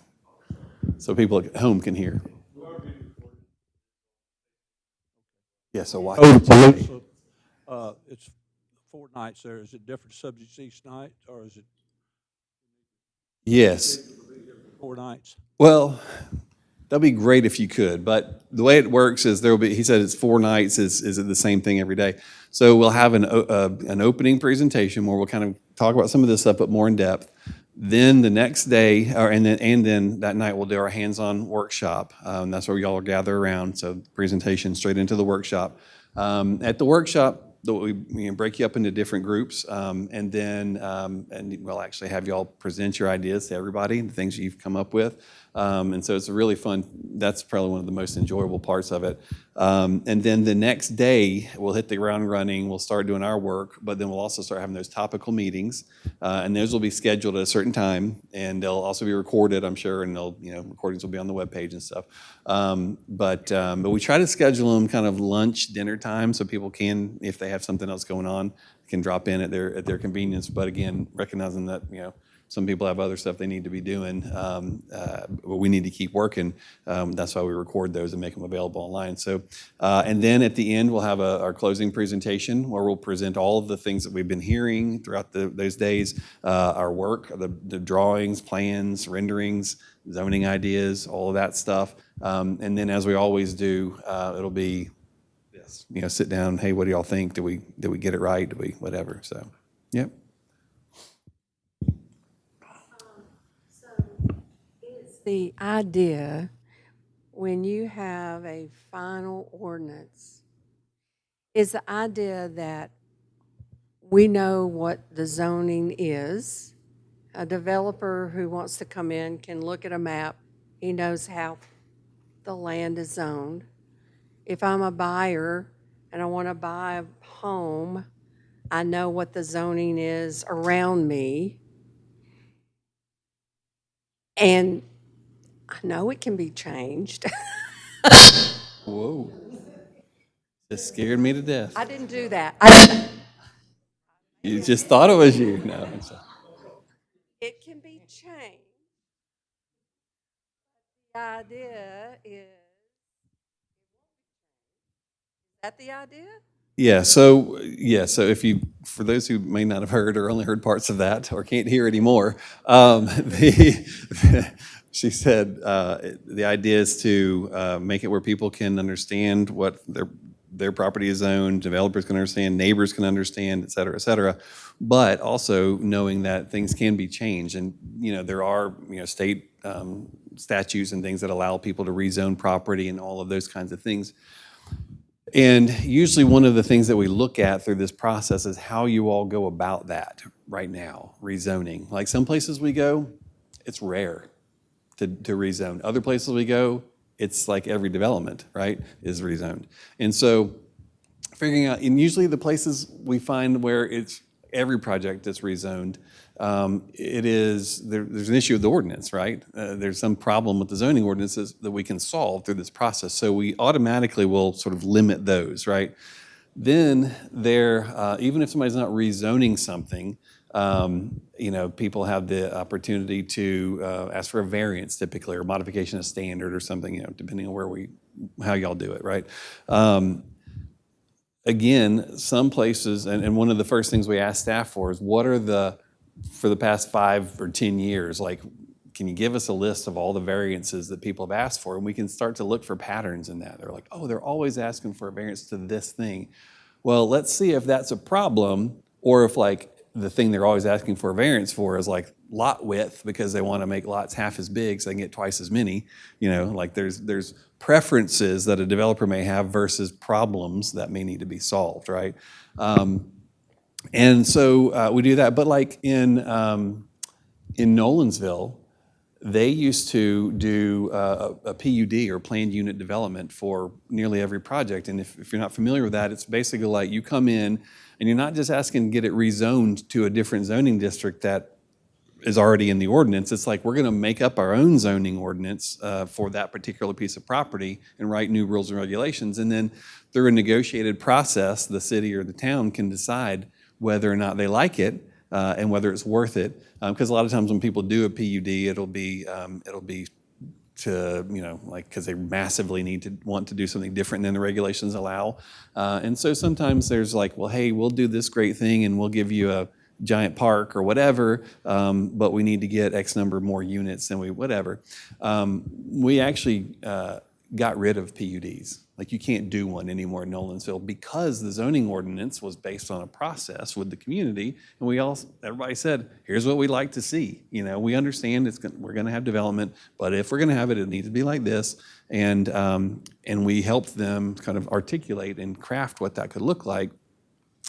so people at home can hear. Yeah, so watch. It's 4 nights there. Is it different subjects each night, or is it Yes. 4 nights? Well, that'd be great if you could, but the way it works is he said it's 4 nights. Is it the same thing every day? So we'll have an opening presentation where we'll kind of talk about some of this stuff, but more in depth. Then the next day, and then that night we'll do our hands-on workshop. That's where we all gather around. So presentation straight into the workshop. At the workshop, we break you up into different groups, and then we'll actually have you all present your ideas to everybody, the things you've come up with. And so it's a really fun. That's probably one of the most enjoyable parts of it. And then the next day, we'll hit the ground running. We'll start doing our work, but then we'll also start having those topical meetings, and those will be scheduled at a certain time, and they'll also be recorded, I'm sure, and recordings will be on the webpage and stuff. But we try to schedule them kind of lunch, dinner time, so people can, if they have something else going on, can drop in at their convenience. But again, recognizing that some people have other stuff they need to be doing, but we need to keep working. That's why we record those and make them available online. So, and then at the end, we'll have our closing presentation where we'll present all of the things that we've been hearing throughout those days, our work, the drawings, plans, renderings, zoning ideas, all of that stuff. And then, as we always do, it'll be this, sit down. Hey, what do y'all think? Did we get it right? Did we whatever? So, yep. The idea, when you have a final ordinance, is the idea that we know what the zoning is. A developer who wants to come in can look at a map. He knows how the land is zoned. If I'm a buyer and I want to buy a home, I know what the zoning is around me. And I know it can be changed. Whoa. That scared me to death. I didn't do that. You just thought it was you. No. It can be changed. The idea is that the idea? Yeah, so for those who may not have heard or only heard parts of that or can't hear anymore, she said the idea is to make it where people can understand what their property is owned, developers can understand, neighbors can understand, et cetera, but also knowing that things can be changed. And, there are, state statutes and things that allow people to rezone property and all of those kinds of things. And usually one of the things that we look at through this process is how you all go about that right now, rezoning. Like some places we go, it's rare to rezone. Other places we go, it's like every development, right, is rezoned. And so figuring out, and usually the places we find where it's every project that's rezoned, there's an issue with the ordinance, right? There's some problem with the zoning ordinances that we can solve through this process. So we automatically will sort of limit those, right? Then even if somebody's not rezoning something, people have the opportunity to ask for a variance typically, or modification of standard or something, depending on how y'all do it, right? Again, some places, and one of the first things we ask staff for is what are for the past 5 or 10 years, like can you give us a list of all the variances that people have asked for? And we can start to look for patterns in that. They're like, oh, they're always asking for a variance to this thing. Well, let's see if that's a problem, or if like the thing they're always asking for a variance for is like lot width, because they want to make lots half as big so they can get twice as many. Like there's preferences that a developer may have versus problems that may need to be solved, right? And so we do that. But like in Nolensville, they used to do a PUD, or planned unit development, for nearly every project. And if you're not familiar with that, it's basically like you come in and you're not just asking to get it rezoned to a different zoning district that is already in the ordinance. It's like we're going to make up our own zoning ordinance for that particular piece of property and write new rules and regulations. And then through a negotiated process, the city or the town can decide whether or not they like it and whether it's worth it. Because a lot of times when people do a PUD, it'll be to, like, because they massively want to do something different than the regulations allow. And so sometimes there's like, well, hey, we'll do this great thing and we'll give you a giant park or whatever, but we need to get X number more units than whatever. We actually got rid of PUDs. Like, you can't do one anymore in Nolensville because the zoning ordinance was based on a process with the community, and everybody said, here's what we'd like to see. We understand we're going to have development, but if we're going to have it, it needs to be like this. And we helped them kind of articulate and craft what that could look like.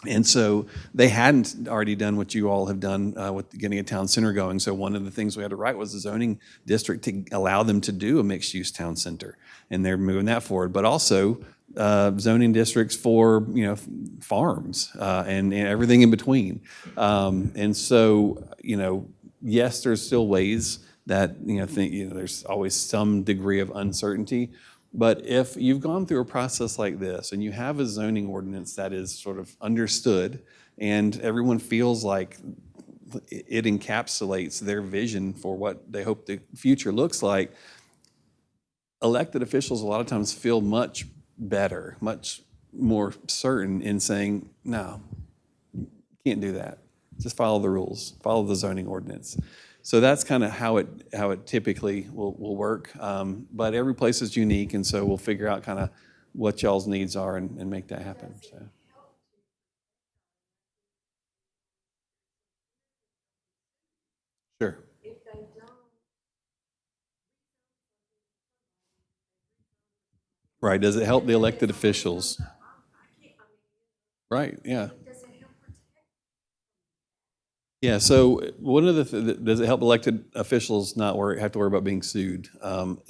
And so they hadn't already done what you all have done with getting a town center going. So one of the things we had to write was the zoning district to allow them to do a mixed-use town center. And they're moving that forward. But also zoning districts for, farms and everything in between. And so, yes, there's still ways that, there's always some degree of uncertainty. But if you've gone through a process like this and you have a zoning ordinance that is sort of understood and everyone feels like it encapsulates their vision for what they hope the future looks like, elected officials a lot of times feel much better, much more certain in saying, no, can't do that. Just follow the rules, follow the zoning ordinance. So that's kind of how it typically will work. But every place is unique, and so we'll figure out kind of what y'all's needs are and make that happen. So. Sure. Right. Does it help the elected officials? Right. Yeah. Yeah, so one of does it help elected officials not have to worry about being sued?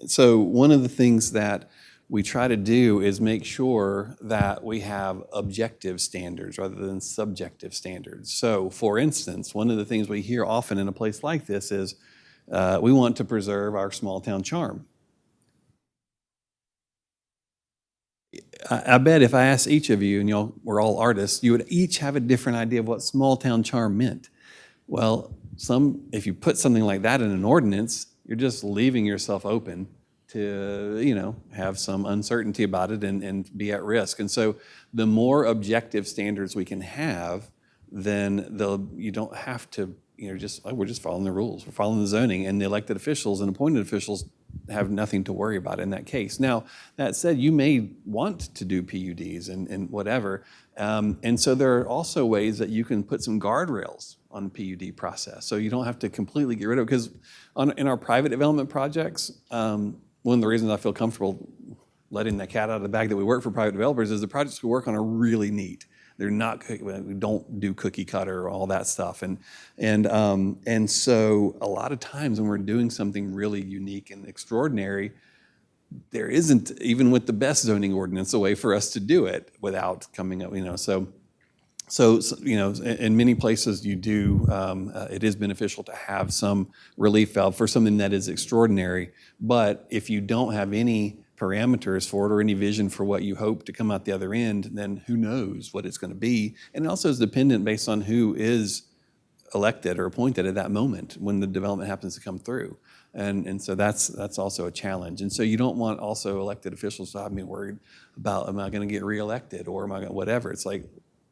So one of the things that we try to do is make sure that we have objective standards rather than subjective standards. So for instance, one of the things we hear often in a place like this is we want to preserve our small town charm. I bet if I asked each of you, and we're all artists, you would each have a different idea of what small town charm meant. Well, if you put something like that in an ordinance, you're just leaving yourself open to, have some uncertainty about it and be at risk. And so the more objective standards we can have, then you don't have to, we're just following the rules. We're following the zoning, and the elected officials and appointed officials have nothing to worry about in that case. Now, that said, you may want to do PUDs and whatever. And so there are also ways that you can put some guardrails on the PUD process. So you don't have to completely get rid of it. Because in our private development projects, one of the reasons I feel comfortable letting the cat out of the bag that we work for private developers is the projects we work on are really neat. They're not, we don't do cookie cutter or all that stuff. And so a lot of times when we're doing something really unique and extraordinary, there isn't, even with the best zoning ordinance, a way for us to do it without coming up, So, in many places you do, it is beneficial to have some relief valve for something that is extraordinary. But if you don't have any parameters for it or any vision for what you hope to come out the other end, then who knows what it's going to be. And it also is dependent based on who is elected or appointed at that moment when the development happens to come through. And so that's also a challenge. And so you don't want also elected officials to have me worried about, am I going to get reelected or am I going to whatever. It's like,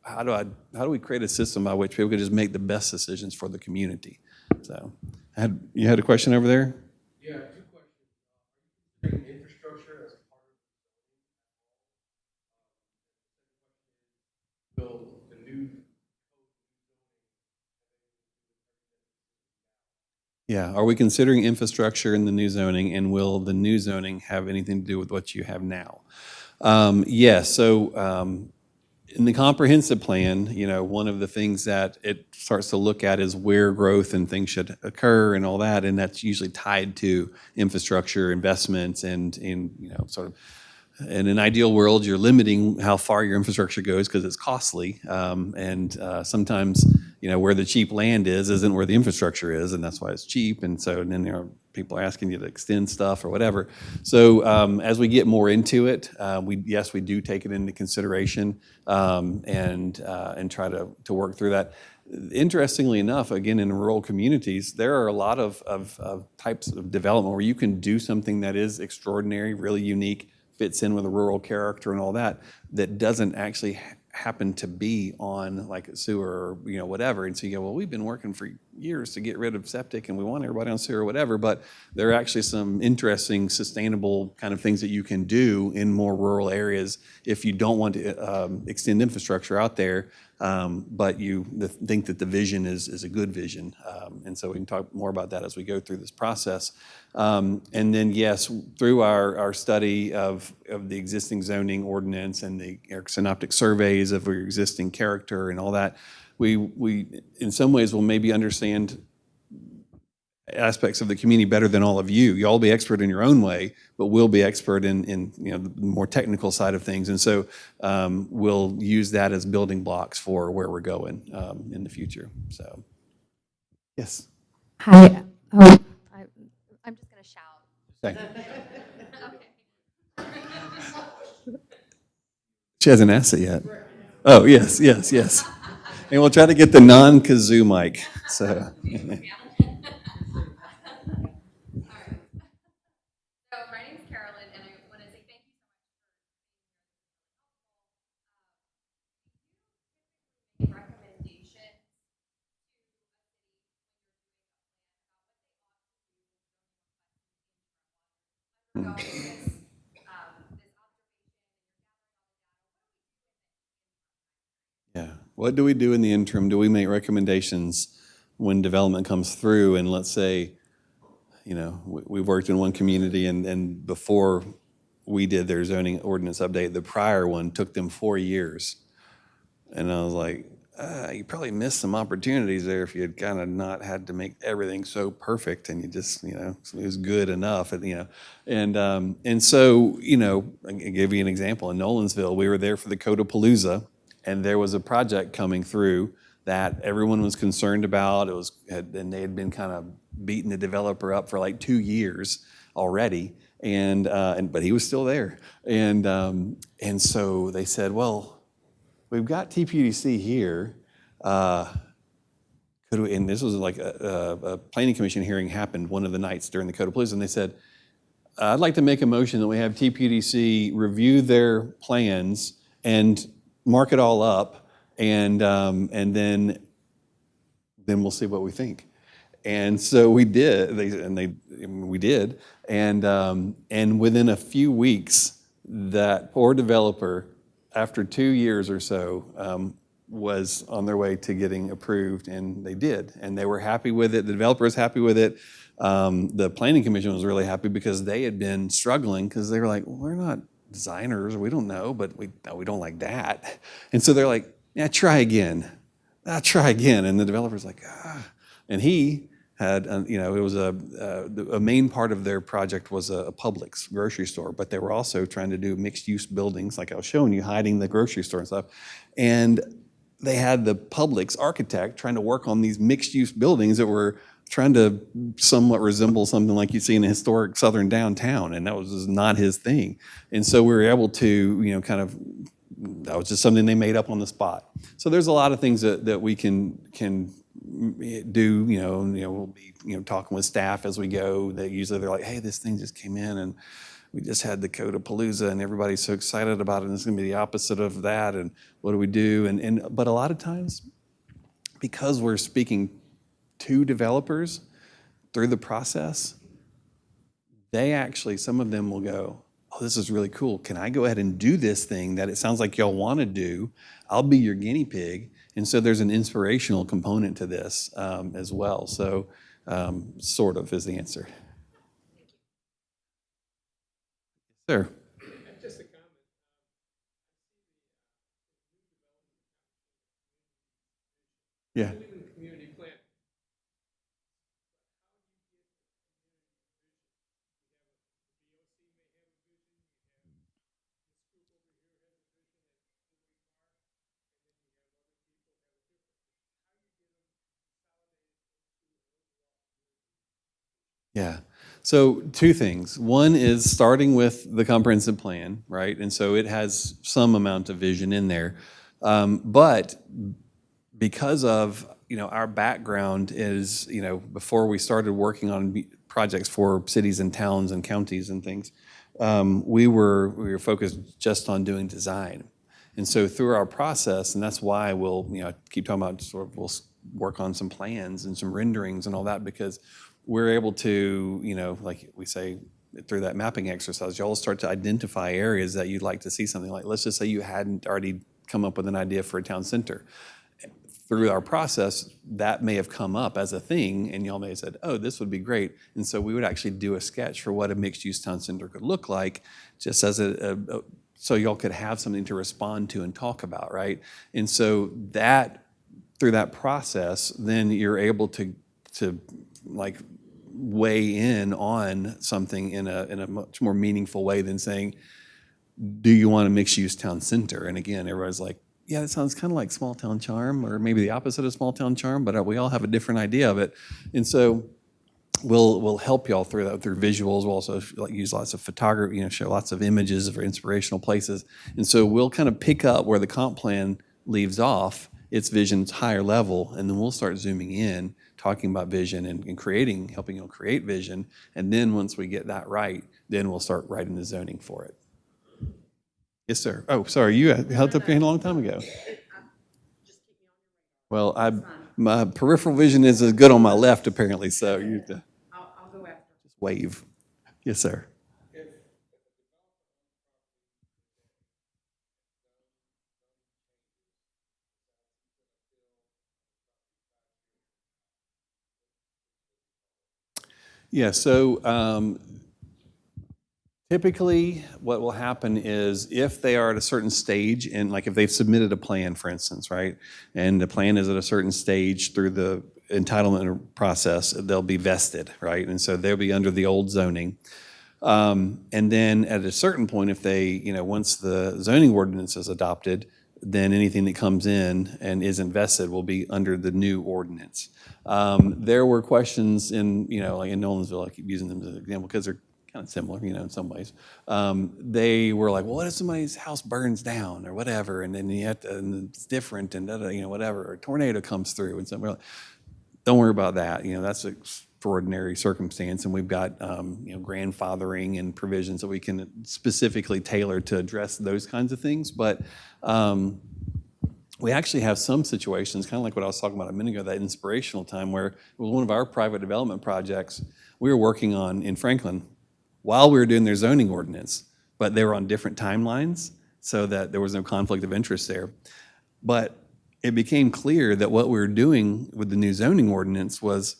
how do we create a system by which people can just make the best decisions for the community? So You had a question over there? Yeah, are we considering infrastructure in the new zoning, and will the new zoning have anything to do with what you have now? Yes, so in the comprehensive plan, one of the things that it starts to look at is where growth and things should occur and all that, and that's usually tied to infrastructure investments and sort of in an ideal world, you're limiting how far your infrastructure goes because it's costly. And sometimes, where the cheap land is isn't where the infrastructure is, and that's why it's cheap. And so and then people are asking you to extend stuff or whatever. So as we get more into it, we do take it into consideration and try to work through that. Interestingly enough, again, in rural communities, there are a lot of types of development where you can do something that is extraordinary, really unique, fits in with a rural character and all that, that doesn't actually happen to be on like a sewer or whatever. And so you go, well, we've been working for years to get rid of septic and we want everybody on sewer or whatever, but there are actually some interesting sustainable kind of things that you can do in more rural areas if you don't want to extend infrastructure out there, but you think that the vision is a good vision. And so we can talk more about that as we go through this process. And then, yes, through our study of the existing zoning ordinance and the synoptic surveys of your existing character and all that, we in some ways will maybe understand aspects of the community better than all of you. You'll all be expert in your own way, but we'll be expert in the more technical side of things. And so we'll use that as building blocks for where we're going in the future. So, yes. Hi. Oh, I'm just going to shout. Okay. She hasn't asked it yet. Oh, yes. And we'll try to get the non-kazoo mic. So. So my name is Carolyn, and I want to say thank you so much for recommendations Yeah. What do we do in the interim? Do we make recommendations when development comes through? And let's say, we've worked in one community and before we did their zoning ordinance update, the prior one took them 4 years. And I was like, you probably missed some opportunities there if you had kind of not had to make everything so perfect and you just, it was good enough. And so, I can give you an example. In Nolansville, we were there for the Codapalooza, and there was a project coming through that everyone was concerned about. And they had been kind of beating the developer up for like 2 years already. But he was still there. And so they said, well, we've got TPDC here. And this was like a planning commission hearing happened one of the nights during the Codapalooza, and they said, I'd like to make a motion that we have TPDC review their plans and mark it all up, and then we'll see what we think. And so we did. We did, and within a few weeks, that poor developer, after 2 years or so, was on their way to getting approved, and they did. And they were happy with it. The developer was happy with it. The planning commission was really happy because they had been struggling because they were like, well, we're not designers, we don't know, but we don't like that. And so they're like, yeah, try again. Try again. And the developer's like, And he had, it was a main part of their project was a Publix grocery store, but they were also trying to do mixed-use buildings, like I was showing you, hiding the grocery store and stuff. And they had the Publix architect trying to work on these mixed-use buildings that were trying to somewhat resemble something like you see in a historic southern downtown, and that was just not his thing. And so we were able to, that was just something they made up on the spot. So there's a lot of things that we can do. We'll be talking with staff as we go. They're like, hey, this thing just came in and we just had the Codapalooza and everybody's so excited about it, and it's going to be the opposite of that, and what do we do? But a lot of times, because we're speaking to developers, through the process, they actually, some of them will go, oh, this is really cool. Can I go ahead and do this thing that it sounds like y'all want to do? I'll be your guinea pig. And so there's an inspirational component to this as well. So sort of is the answer. Sure. Yeah. Yeah. So two things. One is starting with the comprehensive plan, right? And so it has some amount of vision in there. But because of, our background is, before we started working on projects for cities and towns and counties and things, we were focused just on doing design. And so through our process, and that's why we'll, I keep talking about sort of work on some plans and some renderings and all that, because we're able to, like we say, through that mapping exercise, y'all start to identify areas that you'd like to see something like. Let's just say you hadn't already come up with an idea for a town center. Through our process, that may have come up as a thing, and y'all may have said, oh, this would be great. And so we would actually do a sketch for what a mixed-use town center could look like, just as so y'all could have something to respond to and talk about, right? And so that, through that process, then you're able to like weigh in on something in a much more meaningful way than saying, do you want a mixed-use town center? And again, everybody's like, yeah, that sounds kind of like small town charm, or maybe the opposite of small town charm, but we all have a different idea of it. And so we'll help y'all through that, through visuals. We'll also use lots of photography, show lots of images for inspirational places. And so we'll kind of pick up where the comp plan leaves off, its vision's higher level, and then we'll start zooming in, talking about vision and creating, helping you create vision. And then once we get that right, then we'll start writing the zoning for it. Yes, sir. Oh, sorry, you held up your hand a long time ago. Well, my peripheral vision is as good on my left, apparently, so you have to I'll go after. just wave. Yes, sir. Yeah, so typically what will happen is if they are at a certain stage, and like if they've submitted a plan, for instance, right, and the plan is at a certain stage through the entitlement process, they'll be vested, right, and so they'll be under the old zoning. And then at a certain point, if they, once the zoning ordinance is adopted, then anything that comes in and is invested will be under the new ordinance. There were questions in, like in Nolensville, I keep using them as an example because they're kind of similar, in some ways. They were like, well, what if somebody's house burns down or whatever, and then you have to, and it's different, and whatever, or a tornado comes through, and so we're like, don't worry about that. That's an extraordinary circumstance, and we've got grandfathering and provisions that we can specifically tailor to address those kinds of things. But we actually have some situations, kind of like what I was talking about a minute ago, that inspirational time where it was one of our private development projects we were working on in Franklin while we were doing their zoning ordinance, but they were on different timelines so that there was no conflict of interest there. But it became clear that what we were doing with the new zoning ordinance was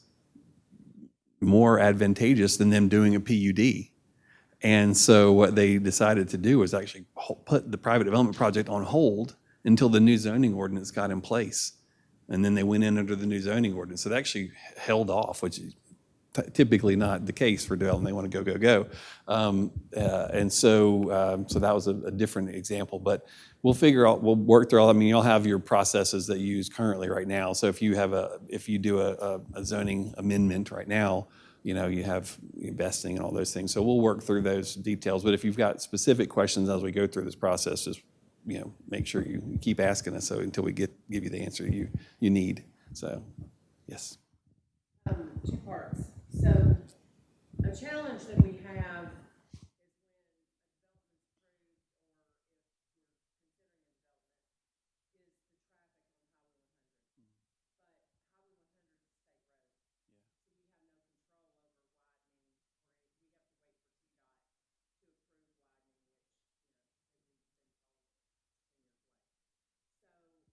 more advantageous than them doing a PUD. And so what they decided to do was actually put the private development project on hold until the new zoning ordinance got in place. And then they went in under the new zoning ordinance. So they actually held off, which is typically not the case for development. They want to go. And so that was a different example. But we'll work through all. I mean, you'll have your processes that you use currently right now. So if you do a zoning amendment right now, you have investing and all those things. So we'll work through those details. But if you've got specific questions as we go through this process, just make sure you keep asking us until we give you the answer you need. So, yes. Two parts. So a challenge that we have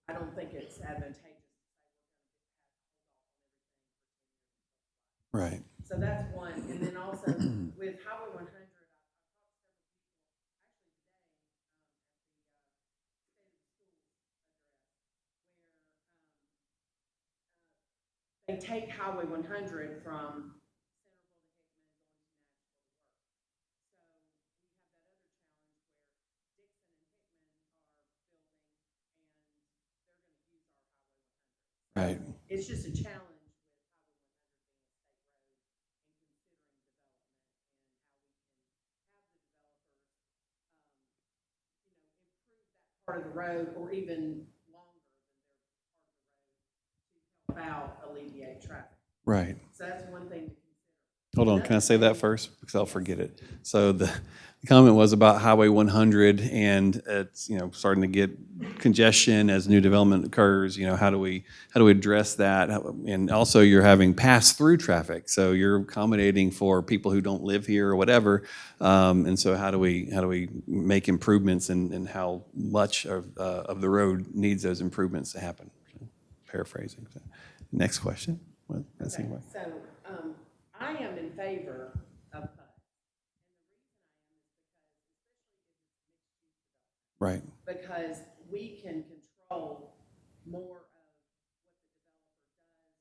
I don't think it's advantageous. Right. So that's one, and then also with Highway 100, they take Highway 100 from Right. it's just a challenge part of the road or even longer than their part of the road to help out alleviate traffic. Right. So that's one thing to consider. Hold on, can I say that first? Because I'll forget it. So the comment was about Highway 100, and it's, starting to get congestion as new development occurs. How do we address that? And also, you're having pass-through traffic, so you're accommodating for people who don't live here or whatever. And so how do we make improvements, and how much of the road needs those improvements to happen? Paraphrasing. Next question. That's Okay, anyway. so I am in favor of PUD. Right. Because we can control more of what the developer does, what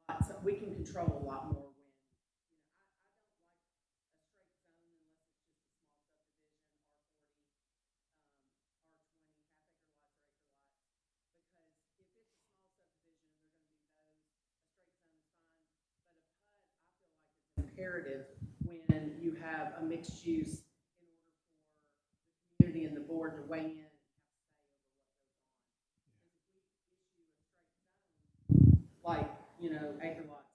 it looks like, the lots. We can control a lot more when, imperative when you have a mixed use in order for the community and the board to weigh in. Like, acre lots,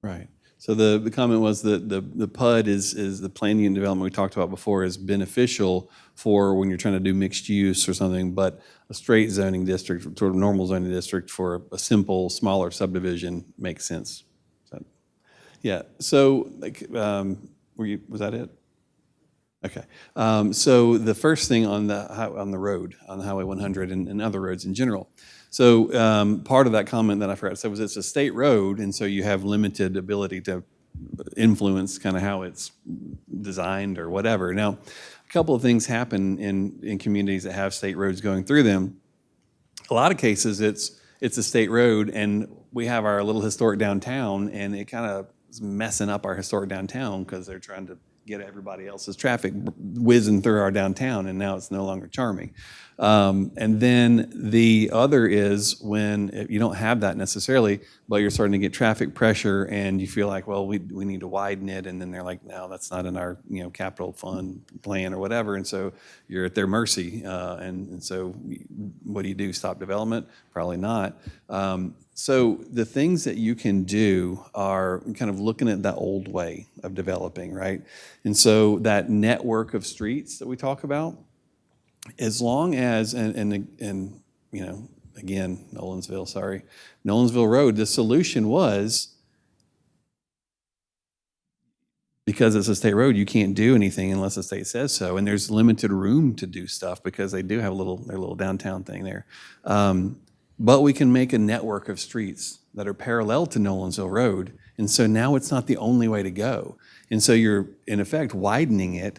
Right. So the comment was that the PUD is the planning and development we talked about before is beneficial for when you're trying to do mixed use or something, but a straight zoning district, sort of normal zoning district for a simple, smaller subdivision makes sense. Yeah. So was that it? Okay. So the first thing on the road, on the Highway 100 and other roads in general. So part of that comment that I forgot to say was it's a state road, and so you have limited ability to influence kind of how it's designed or whatever. Now, a couple of things happen in communities that have state roads going through them. A lot of cases, it's a state road, and we have our little historic downtown, and it kind of is messing up our historic downtown because they're trying to get everybody else's traffic whizzing through our downtown, and now it's no longer charming. And then the other is when you don't have that necessarily, but you're starting to get traffic pressure, and you feel like, well, we need to widen it, and then they're like, no, that's not in our capital fund plan or whatever, and so you're at their mercy. And so what do you do? Stop development? Probably not. So the things that you can do are kind of looking at that old way of developing, right? And so that network of streets that we talk about, as long as, again, Nolensville Road, the solution was, because it's a state road, you can't do anything unless the state says so, and there's limited room to do stuff because they do have their little downtown thing there. But we can make a network of streets that are parallel to Nolensville Road, and so now it's not the only way to go. And so you're, in effect, widening it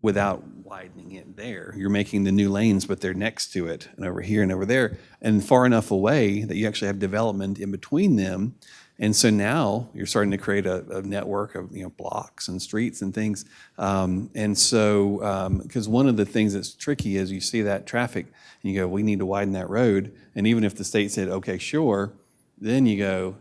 without widening it there. You're making the new lanes, but they're next to it, and over here and over there, and far enough away that you actually have development in between them. And so now you're starting to create a network of blocks and streets and things. And so, because one of the things that's tricky is you see that traffic and you go, we need to widen that road. And even if the state said, okay, sure, then you go,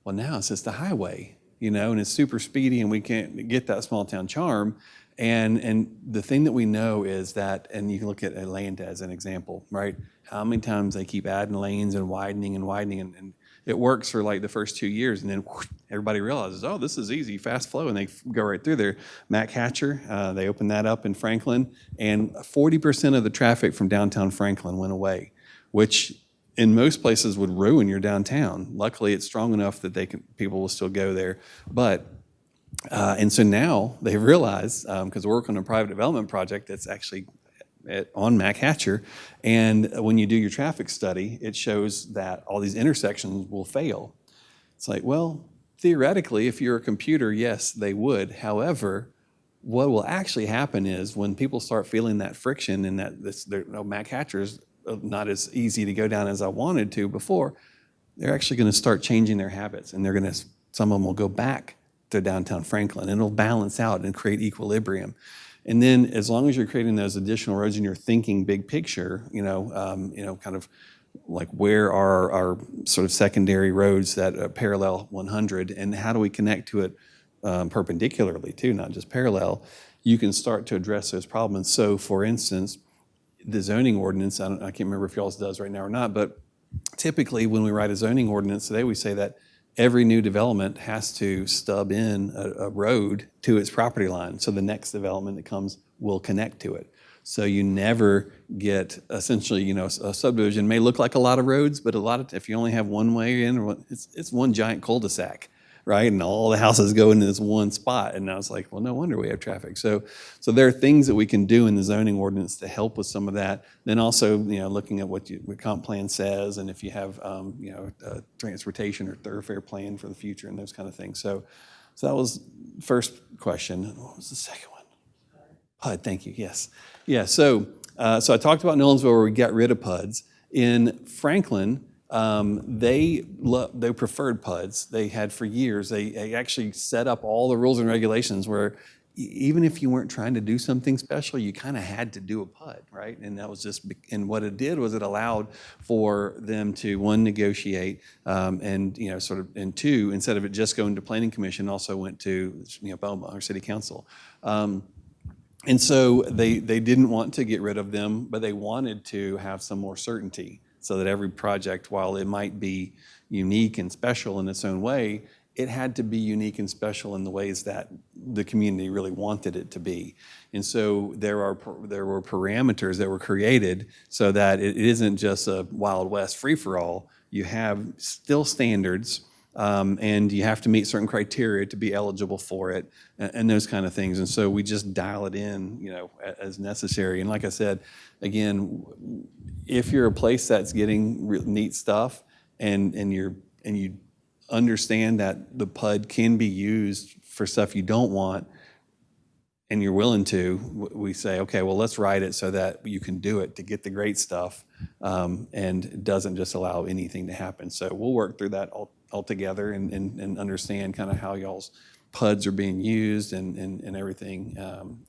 well, now it's just a highway, and it's super speedy and we can't get that small town charm. And the thing that we know is that, and you can look at Atlanta as an example, right? How many times they keep adding lanes and widening, and it works for like the first 2 years, and then whoosh, everybody realizes, oh, this is easy, fast flow, and they go right through there. Mac Hatcher, they opened that up in Franklin, and 40% of the traffic from downtown Franklin went away, which in most places would ruin your downtown. Luckily, it's strong enough that people will still go there, but And so now they've realized, because we're working on a private development project that's actually on Mac Hatcher, and when you do your traffic study, it shows that all these intersections will fail. It's like, well, theoretically, if you're a computer, yes, they would. However, what will actually happen is when people start feeling that friction and that Mac Hatcher is not as easy to go down as I wanted to before, they're actually going to start changing their habits, and some of them will go back to downtown Franklin, and it'll balance out and create equilibrium. And then, as long as you're creating those additional roads and you're thinking big picture, kind of like where are our sort of secondary roads that parallel 100, and how do we connect to it perpendicularly too, not just parallel? You can start to address those problems. So, for instance, the zoning ordinance, I can't remember if y'all's does right now or not, but typically when we write a zoning ordinance today, we say that every new development has to stub in a road to its property line. So the next development that comes will connect to it. So you never get essentially, a subdivision may look like a lot of roads, but if you only have one way in, it's one giant cul-de-sac, right? And all the houses go into this one spot. And I was like, well, no wonder we have traffic. So there are things that we can do in the zoning ordinance to help with some of that. Then also, looking at what comp plan says, and if you have, a transportation or thoroughfare plan for the future and those kind of things. So that was the first question. What was the second one? PUD, thank you, yes. Yeah, so I talked about Nolensville where we got rid of PUDs. In Franklin, they preferred PUDs. They had for years. They actually set up all the rules and regulations where even if you weren't trying to do something special, you kind of had to do a PUD, right? And that was and what it did was it allowed for them to, one, negotiate, and and two, instead of it just going to Planning Commission, also went to BOMA or City Council. And so they didn't want to get rid of them, but they wanted to have some more certainty so that every project, while it might be unique and special in its own way, it had to be unique and special in the ways that the community really wanted it to be. And so there were parameters that were created so that it isn't just a Wild West free-for-all. You have still standards, and you have to meet certain criteria to be eligible for it, and those kind of things. And so we just dial it in, as necessary. And like I said, again, if you're a place that's getting neat stuff, and you understand that the PUD can be used for stuff you don't want, and you're willing to, we say, okay, well, let's write it so that you can do it to get the great stuff, and it doesn't just allow anything to happen. So we'll work through that all together and understand kind of how y'all's PUDs are being used and everything.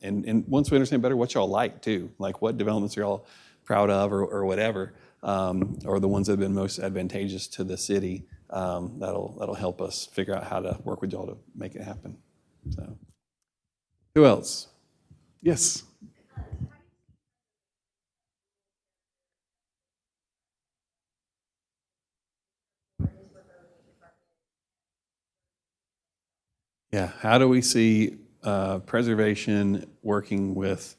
And once we understand better what y'all like too, like what developments are y'all proud of or whatever, or the ones that have been most advantageous to the city, that'll help us figure out how to work with y'all to make it happen. So, who else? Yes. Yeah, how do we see preservation working with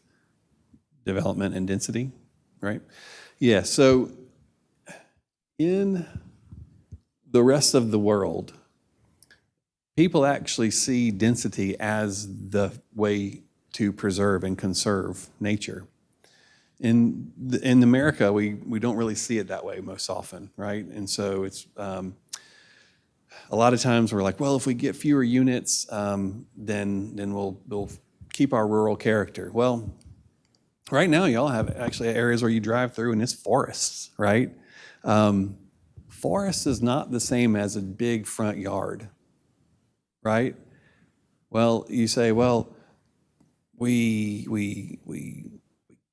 development and density, right? Yeah, so in the rest of the world, people actually see density as the way to preserve and conserve nature. In America, we don't really see it that way most often, right? And so it's a lot of times we're like, well, if we get fewer units, then we'll keep our rural character. Well, right now y'all have actually areas where you drive through and it's forests, right? Forest is not the same as a big front yard, right? Well, you say, well, we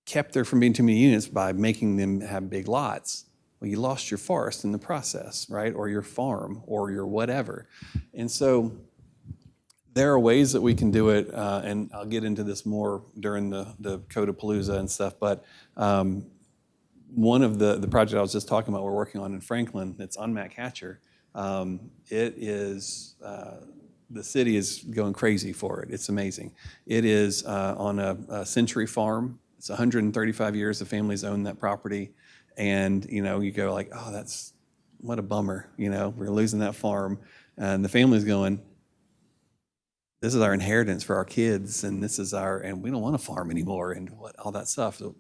kept there from being too many units by making them have big lots. Well, you lost your forest in the process, right? Or your farm, or your whatever. And so there are ways that we can do it, and I'll get into this more during the Codapalooza and stuff, but one of the project I was just talking about we're working on in Franklin that's on Mac Hatcher, it is, the city is going crazy for it. It's amazing. It is on a century farm. It's 135 years the family's owned that property. And, you go like, oh, that's, what a bummer, we're losing that farm. And the family's going, this is our inheritance for our kids, and and we don't want to farm anymore, and all that stuff. So,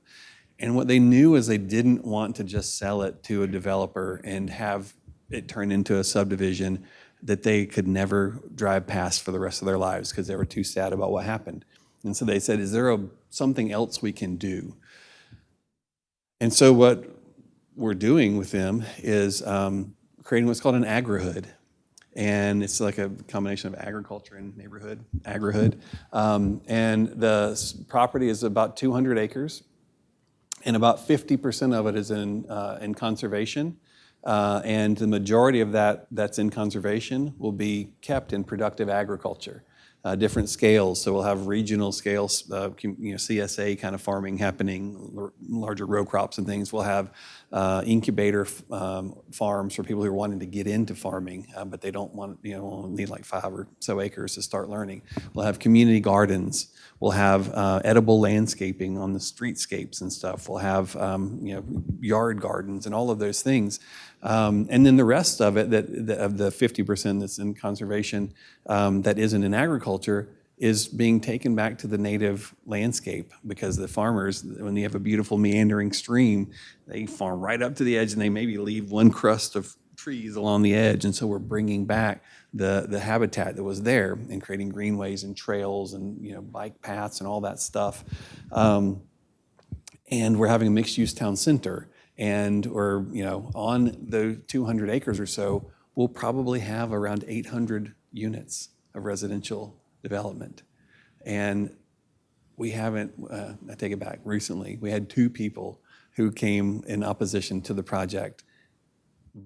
and what they knew is they didn't want to just sell it to a developer and have it turn into a subdivision that they could never drive past for the rest of their lives because they were too sad about what happened. And so they said, is there something else we can do? And so what we're doing with them is creating what's called an agrihood. And it's like a combination of agriculture and neighborhood, agrihood. And the property is about 200 acres, and about 50% of it is in conservation. And the majority of that's in conservation will be kept in productive agriculture. Different scales, so we'll have regional scales, CSA kind of farming happening, larger row crops and things. We'll have incubator farms for people who are wanting to get into farming, but they don't want, only need like 5 or so acres to start learning. We'll have community gardens. We'll have edible landscaping on the streetscapes and stuff. We'll have yard gardens and all of those things. And then the rest of it, of the 50% that's in conservation that isn't in agriculture, is being taken back to the native landscape, because the farmers, when you have a beautiful meandering stream, they farm right up to the edge and they maybe leave one crust of trees along the edge. And so we're bringing back the habitat that was there and creating greenways and trails and bike paths and all that stuff. And we're having a mixed-use town center. And we're, on the 200 acres or so, we'll probably have around 800 units of residential development. And we haven't, I take it back, recently, we had 2 people who came in opposition to the project,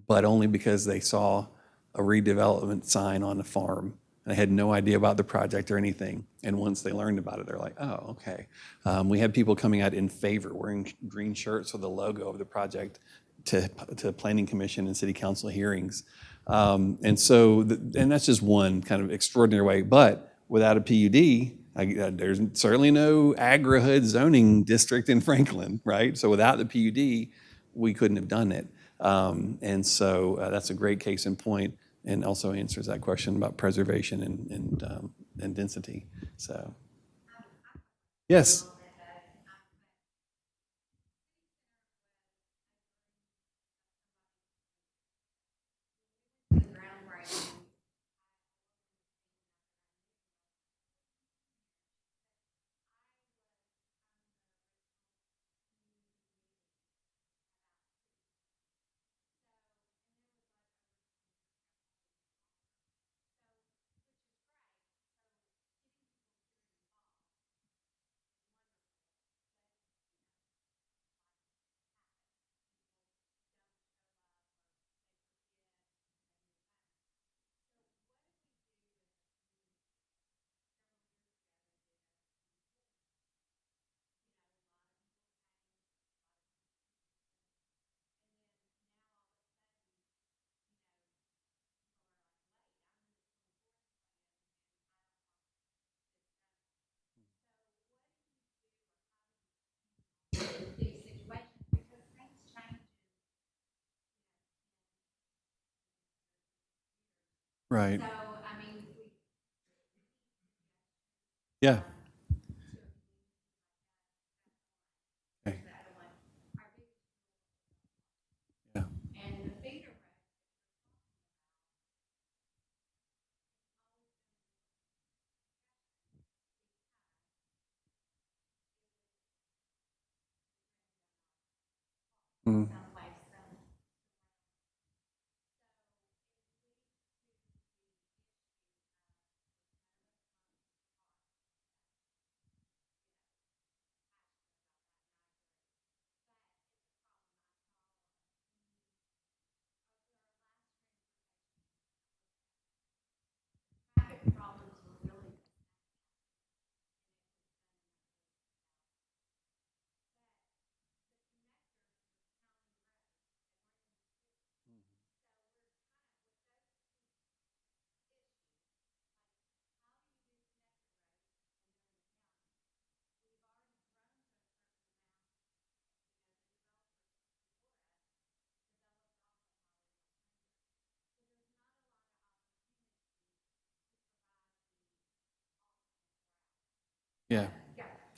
but only because they saw a redevelopment sign on the farm. And they had no idea about the project or anything. And once they learned about it, they're like, oh, okay. We had people coming out in favor, wearing green shirts with the logo of the project to Planning Commission and City Council hearings. And that's just one kind of extraordinary way. But without a PUD, there's certainly no agri-hood zoning district in Franklin, right? So without the PUD, we couldn't have done it. And so that's a great case in point, and also answers that question about preservation and density. So, yes. Right. Yeah. Okay. Yeah. Mm.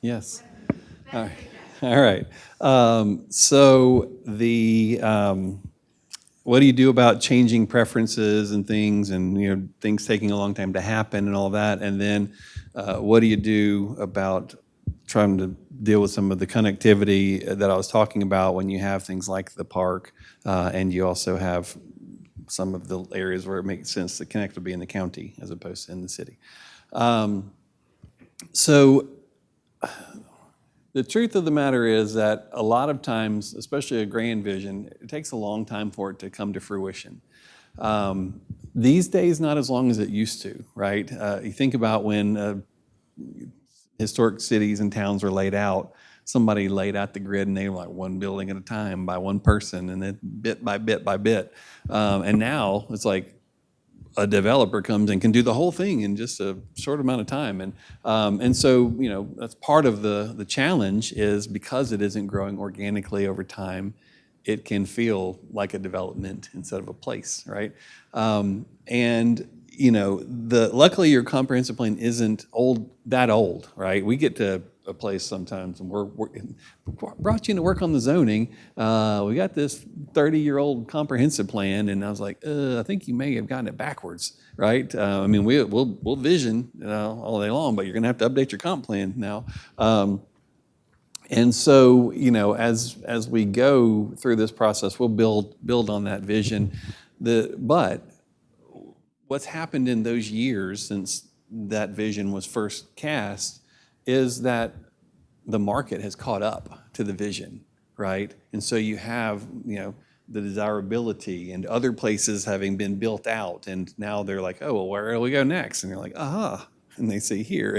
Yes. All right. All right. So what do you do about changing preferences and things, and things taking a long time to happen and all that? And then, what do you do about trying to deal with some of the connectivity that I was talking about when you have things like the park, and you also have some of the areas where it makes sense to connect to be in the county as opposed to in the city. So the truth of the matter is that a lot of times, especially a grand vision, it takes a long time for it to come to fruition. These days, not as long as it used to, right? You think about when historic cities and towns were laid out, somebody laid out the grid and they were like one building at a time by one person, and then bit by bit by bit. And now it's like a developer comes and can do the whole thing in just a short amount of time. And so, that's part of the challenge, is because it isn't growing organically over time, it can feel like a development instead of a place, right? Luckily your comprehensive plan isn't that old, right? We get to a place sometimes and we're brought you in to work on the zoning. We got this 30-year-old comprehensive plan, and I was like, I think you may have gotten it backwards, right? We'll vision all day long, but you're gonna have to update your comp plan now. And so, as we go through this process, we'll build on that vision. But what's happened in those years since that vision was first cast is that the market has caught up to the vision, right? And so you have, the desirability and other places having been built out, and now they're like, oh, well, where do we go next? And you're like, aha, and they say here.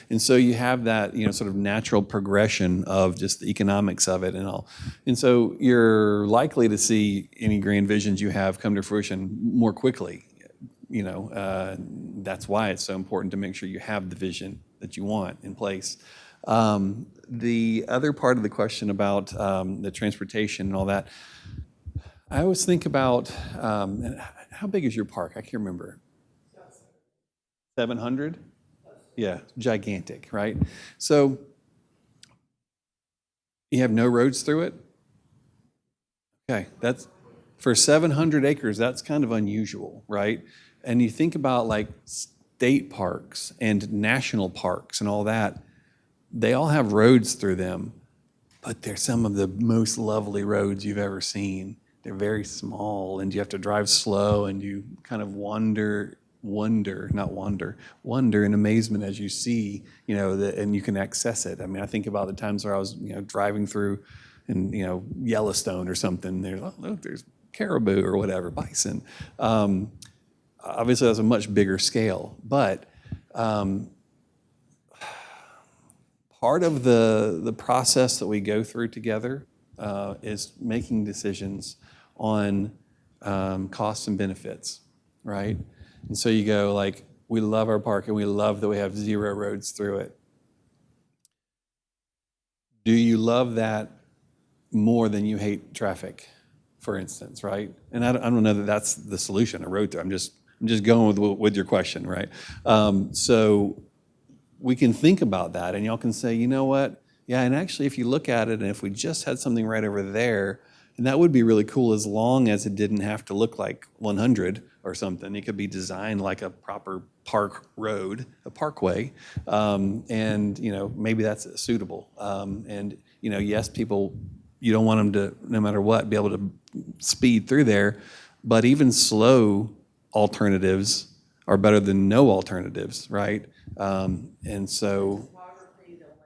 And so you have that, sort of natural progression of just the economics of it and all. And so you're likely to see any grand visions you have come to fruition more quickly. That's why it's so important to make sure you have the vision that you want in place. The other part of the question about the transportation and all that, I always think about, how big is your park? I can't remember. 700? Yeah, gigantic, right? So you have no roads through it? Okay, that's, for 700 acres, that's kind of unusual, right? And you think about like state parks and national parks and all that, they all have roads through them, but they're some of the most lovely roads you've ever seen. They're very small, and you have to drive slow, and you kind of wonder in amazement as you see, and you can access it. I mean, I think about the times where I was, driving through in, Yellowstone or something. There's, oh, look, there's caribou or whatever, bison. Obviously, that's a much bigger scale, but part of the process that we go through together is making decisions on costs and benefits, right? And so you go like, we love our park and we love that we have 0 roads through it. Do you love that more than you hate traffic, for instance, right? And I don't know that that's the solution, a road through. I'm just going with your question, right? So we can think about that, and y'all can say, you know what? Yeah, and actually, if you look at it, and if we just had something right over there, and that would be really cool, as long as it didn't have to look like 100 or something. It could be designed like a proper park road, a parkway, and maybe that's suitable. Yes, people, you don't want them to, no matter what, be able to speed through there, but even slow alternatives are better than no alternatives, right? And so, Topography, the length,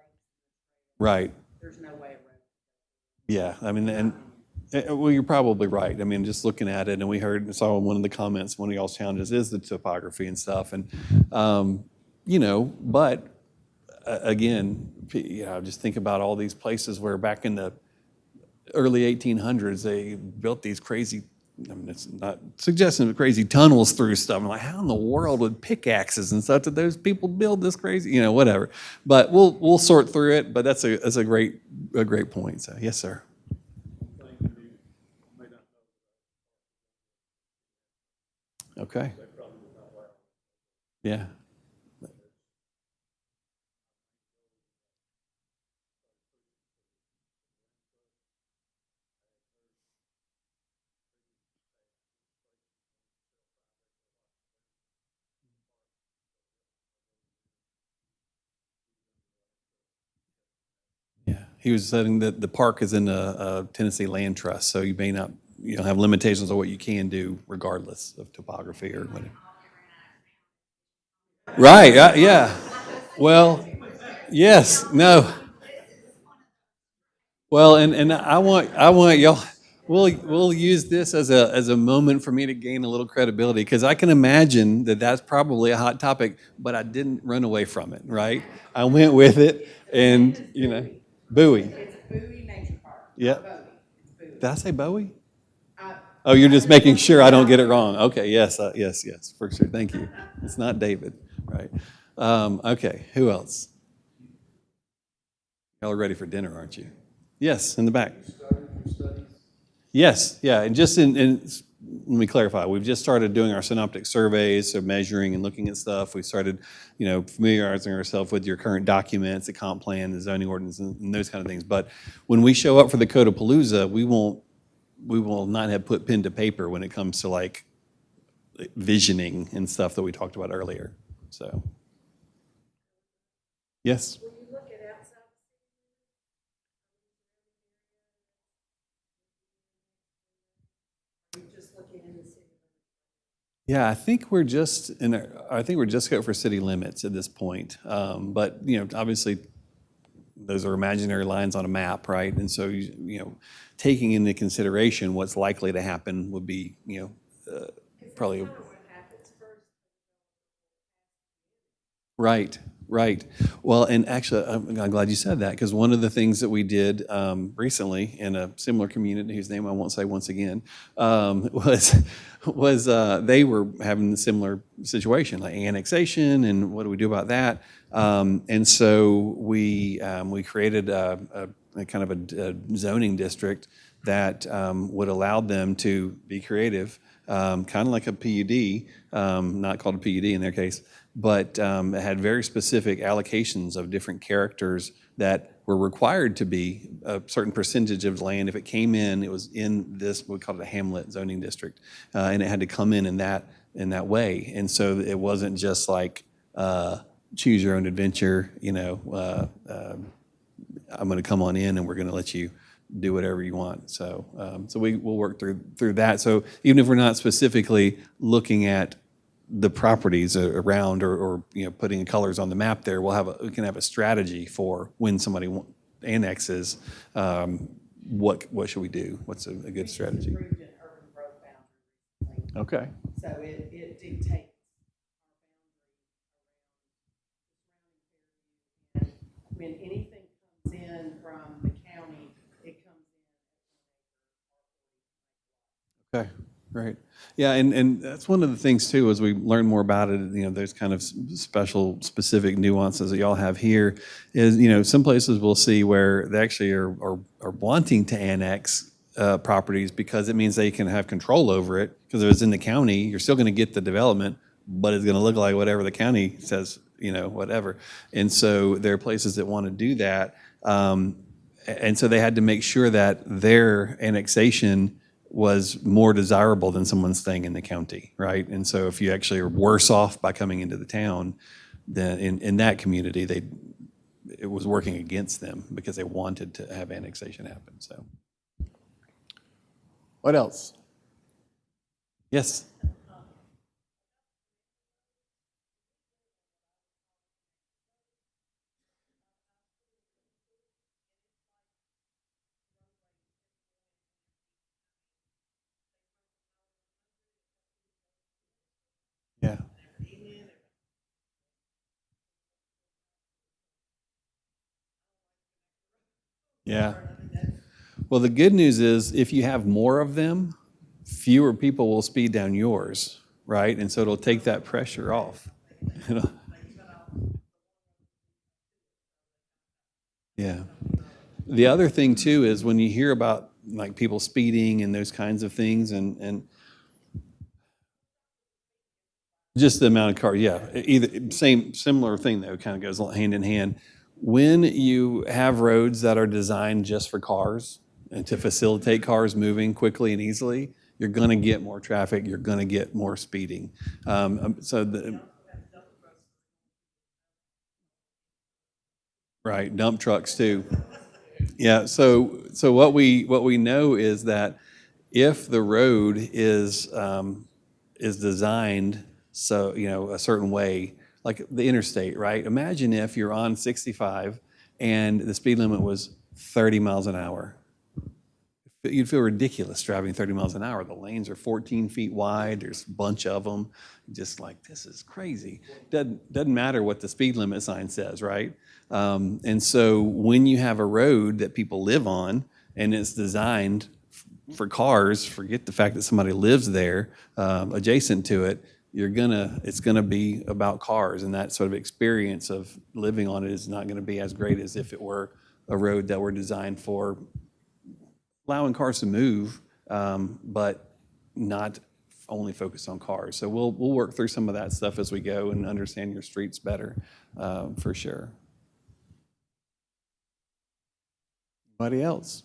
right, there's no way around. yeah, I mean, and well, you're probably right. I mean, just looking at it, and we saw one of the comments, one of y'all's challenges is the topography and stuff, and but again, just think about all these places where back in the early 1800s they built these crazy. I mean, it's not suggesting crazy tunnels through stuff. I'm like, how in the world with pickaxes and stuff did those people build this crazy, whatever. But we'll sort through it. But that's a great point. So yes, sir. Okay. Yeah. He was saying that the park is in a Tennessee land trust, so you may not, you know, have limitations on what you can do regardless of topography or whatever. Right, yeah. Well, yes, no. Well, and I want y'all, we'll use this as a moment for me to gain a little credibility, because I can imagine that that's probably a hot topic, but I didn't run away from it, right? I went with it, and, you know, Bowie. It's Bowie Nature Park. Yep. Bowie. It's Bowie. Did I say Bowie? I- Oh, you're just making sure I don't get it wrong. Okay, yes, yes, for sure. Thank you. It's not David, right? Okay, who else? Y'all are ready for dinner, aren't you? Yes, in the back. Yes, yeah, and just let me clarify. We've just started doing our synoptic surveys, so measuring and looking at stuff. We started, you know, familiarizing ourselves with your current documents, the comp plan, the zoning ordinance, and those kind of things. But when we show up for the Codapalooza, we will not have put pen to paper when it comes to like visioning and stuff that we talked about earlier. So, yes. Yeah, I think we're just going for city limits at this point. But, you know, obviously, those are imaginary lines on a map, right? And so, you know, taking into consideration what's likely to happen would be, you know, probably. Right, right. Well, and actually, I'm glad you said that, because one of the things that we did recently in a similar community, whose name I won't say once again, was they were having a similar situation, like annexation, and what do we do about that? And so we created a kind of a zoning district that would allow them to be creative, kind of like a PUD, not called a PUD in their case, but it had very specific allocations of different characters that were required to be a certain percentage of land. If it came in, it was in this, we call it a hamlet zoning district, and it had to come in that way. And so it wasn't just like choose your own adventure, you know, I'm going to come on in and we're going to let you do whatever you want. So we'll work through that. So even if we're not specifically looking at the properties around, or you know, putting colors on the map there, we can have a strategy for when somebody annexes. What should we do? What's a good strategy? Approved an urban growth boundary recently. Okay. So it dictates and when anything comes in from the county, it comes in. Okay, right. Yeah, and that's one of the things too, as we learn more about it, you know, there's kind of special, specific nuances that y'all have here, is, you know, some places we'll see where they actually are wanting to annex properties because it means they can have control over it, because if it's in the county, you're still going to get the development, but it's going to look like whatever the county says, you know, whatever. And so there are places that want to do that. And so they had to make sure that their annexation was more desirable than someone staying in the county, right? And so if you actually are worse off by coming into the town, then in that community, it was working against them because they wanted to have annexation happen. So, what else? Yes. Yeah. Yeah. Well, the good news is if you have more of them, fewer people will speed down yours, right? And so it'll take that pressure off. You know? Yeah. The other thing too is when you hear about like people speeding and those kinds of things, and just the amount of cars, yeah, either similar thing though, kind of goes hand in hand. When you have roads that are designed just for cars and to facilitate cars moving quickly and easily, you're going to get more traffic. You're going to get more speeding. Right, dump trucks too. Yeah, so what we know is that if the road is designed so, a certain way, like the interstate, right? Imagine if you're on 65 and the speed limit was 30 miles an hour. You'd feel ridiculous driving 30 miles an hour. The lanes are 14 feet wide. There's a bunch of them. Just like, this is crazy. Doesn't matter what the speed limit sign says, right? And so when you have a road that people live on and it's designed for cars, forget the fact that somebody lives there, adjacent to it, it's gonna be about cars, and that sort of experience of living on it is not gonna be as great as if it were a road that were designed for allowing cars to move, but not only focus on cars. So we'll work through some of that stuff as we go and understand your streets better, for sure. Anybody else?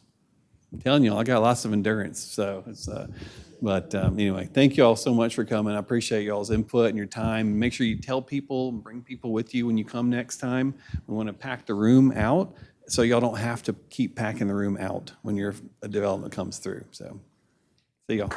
I'm telling you, I got lots of endurance, so it's, but anyway, thank you all so much for coming. I appreciate y'all's input and your time. Make sure you tell people, bring people with you when you come next time. We want to pack the room out, so y'all don't have to keep packing the room out when your development comes through. So, see y'all.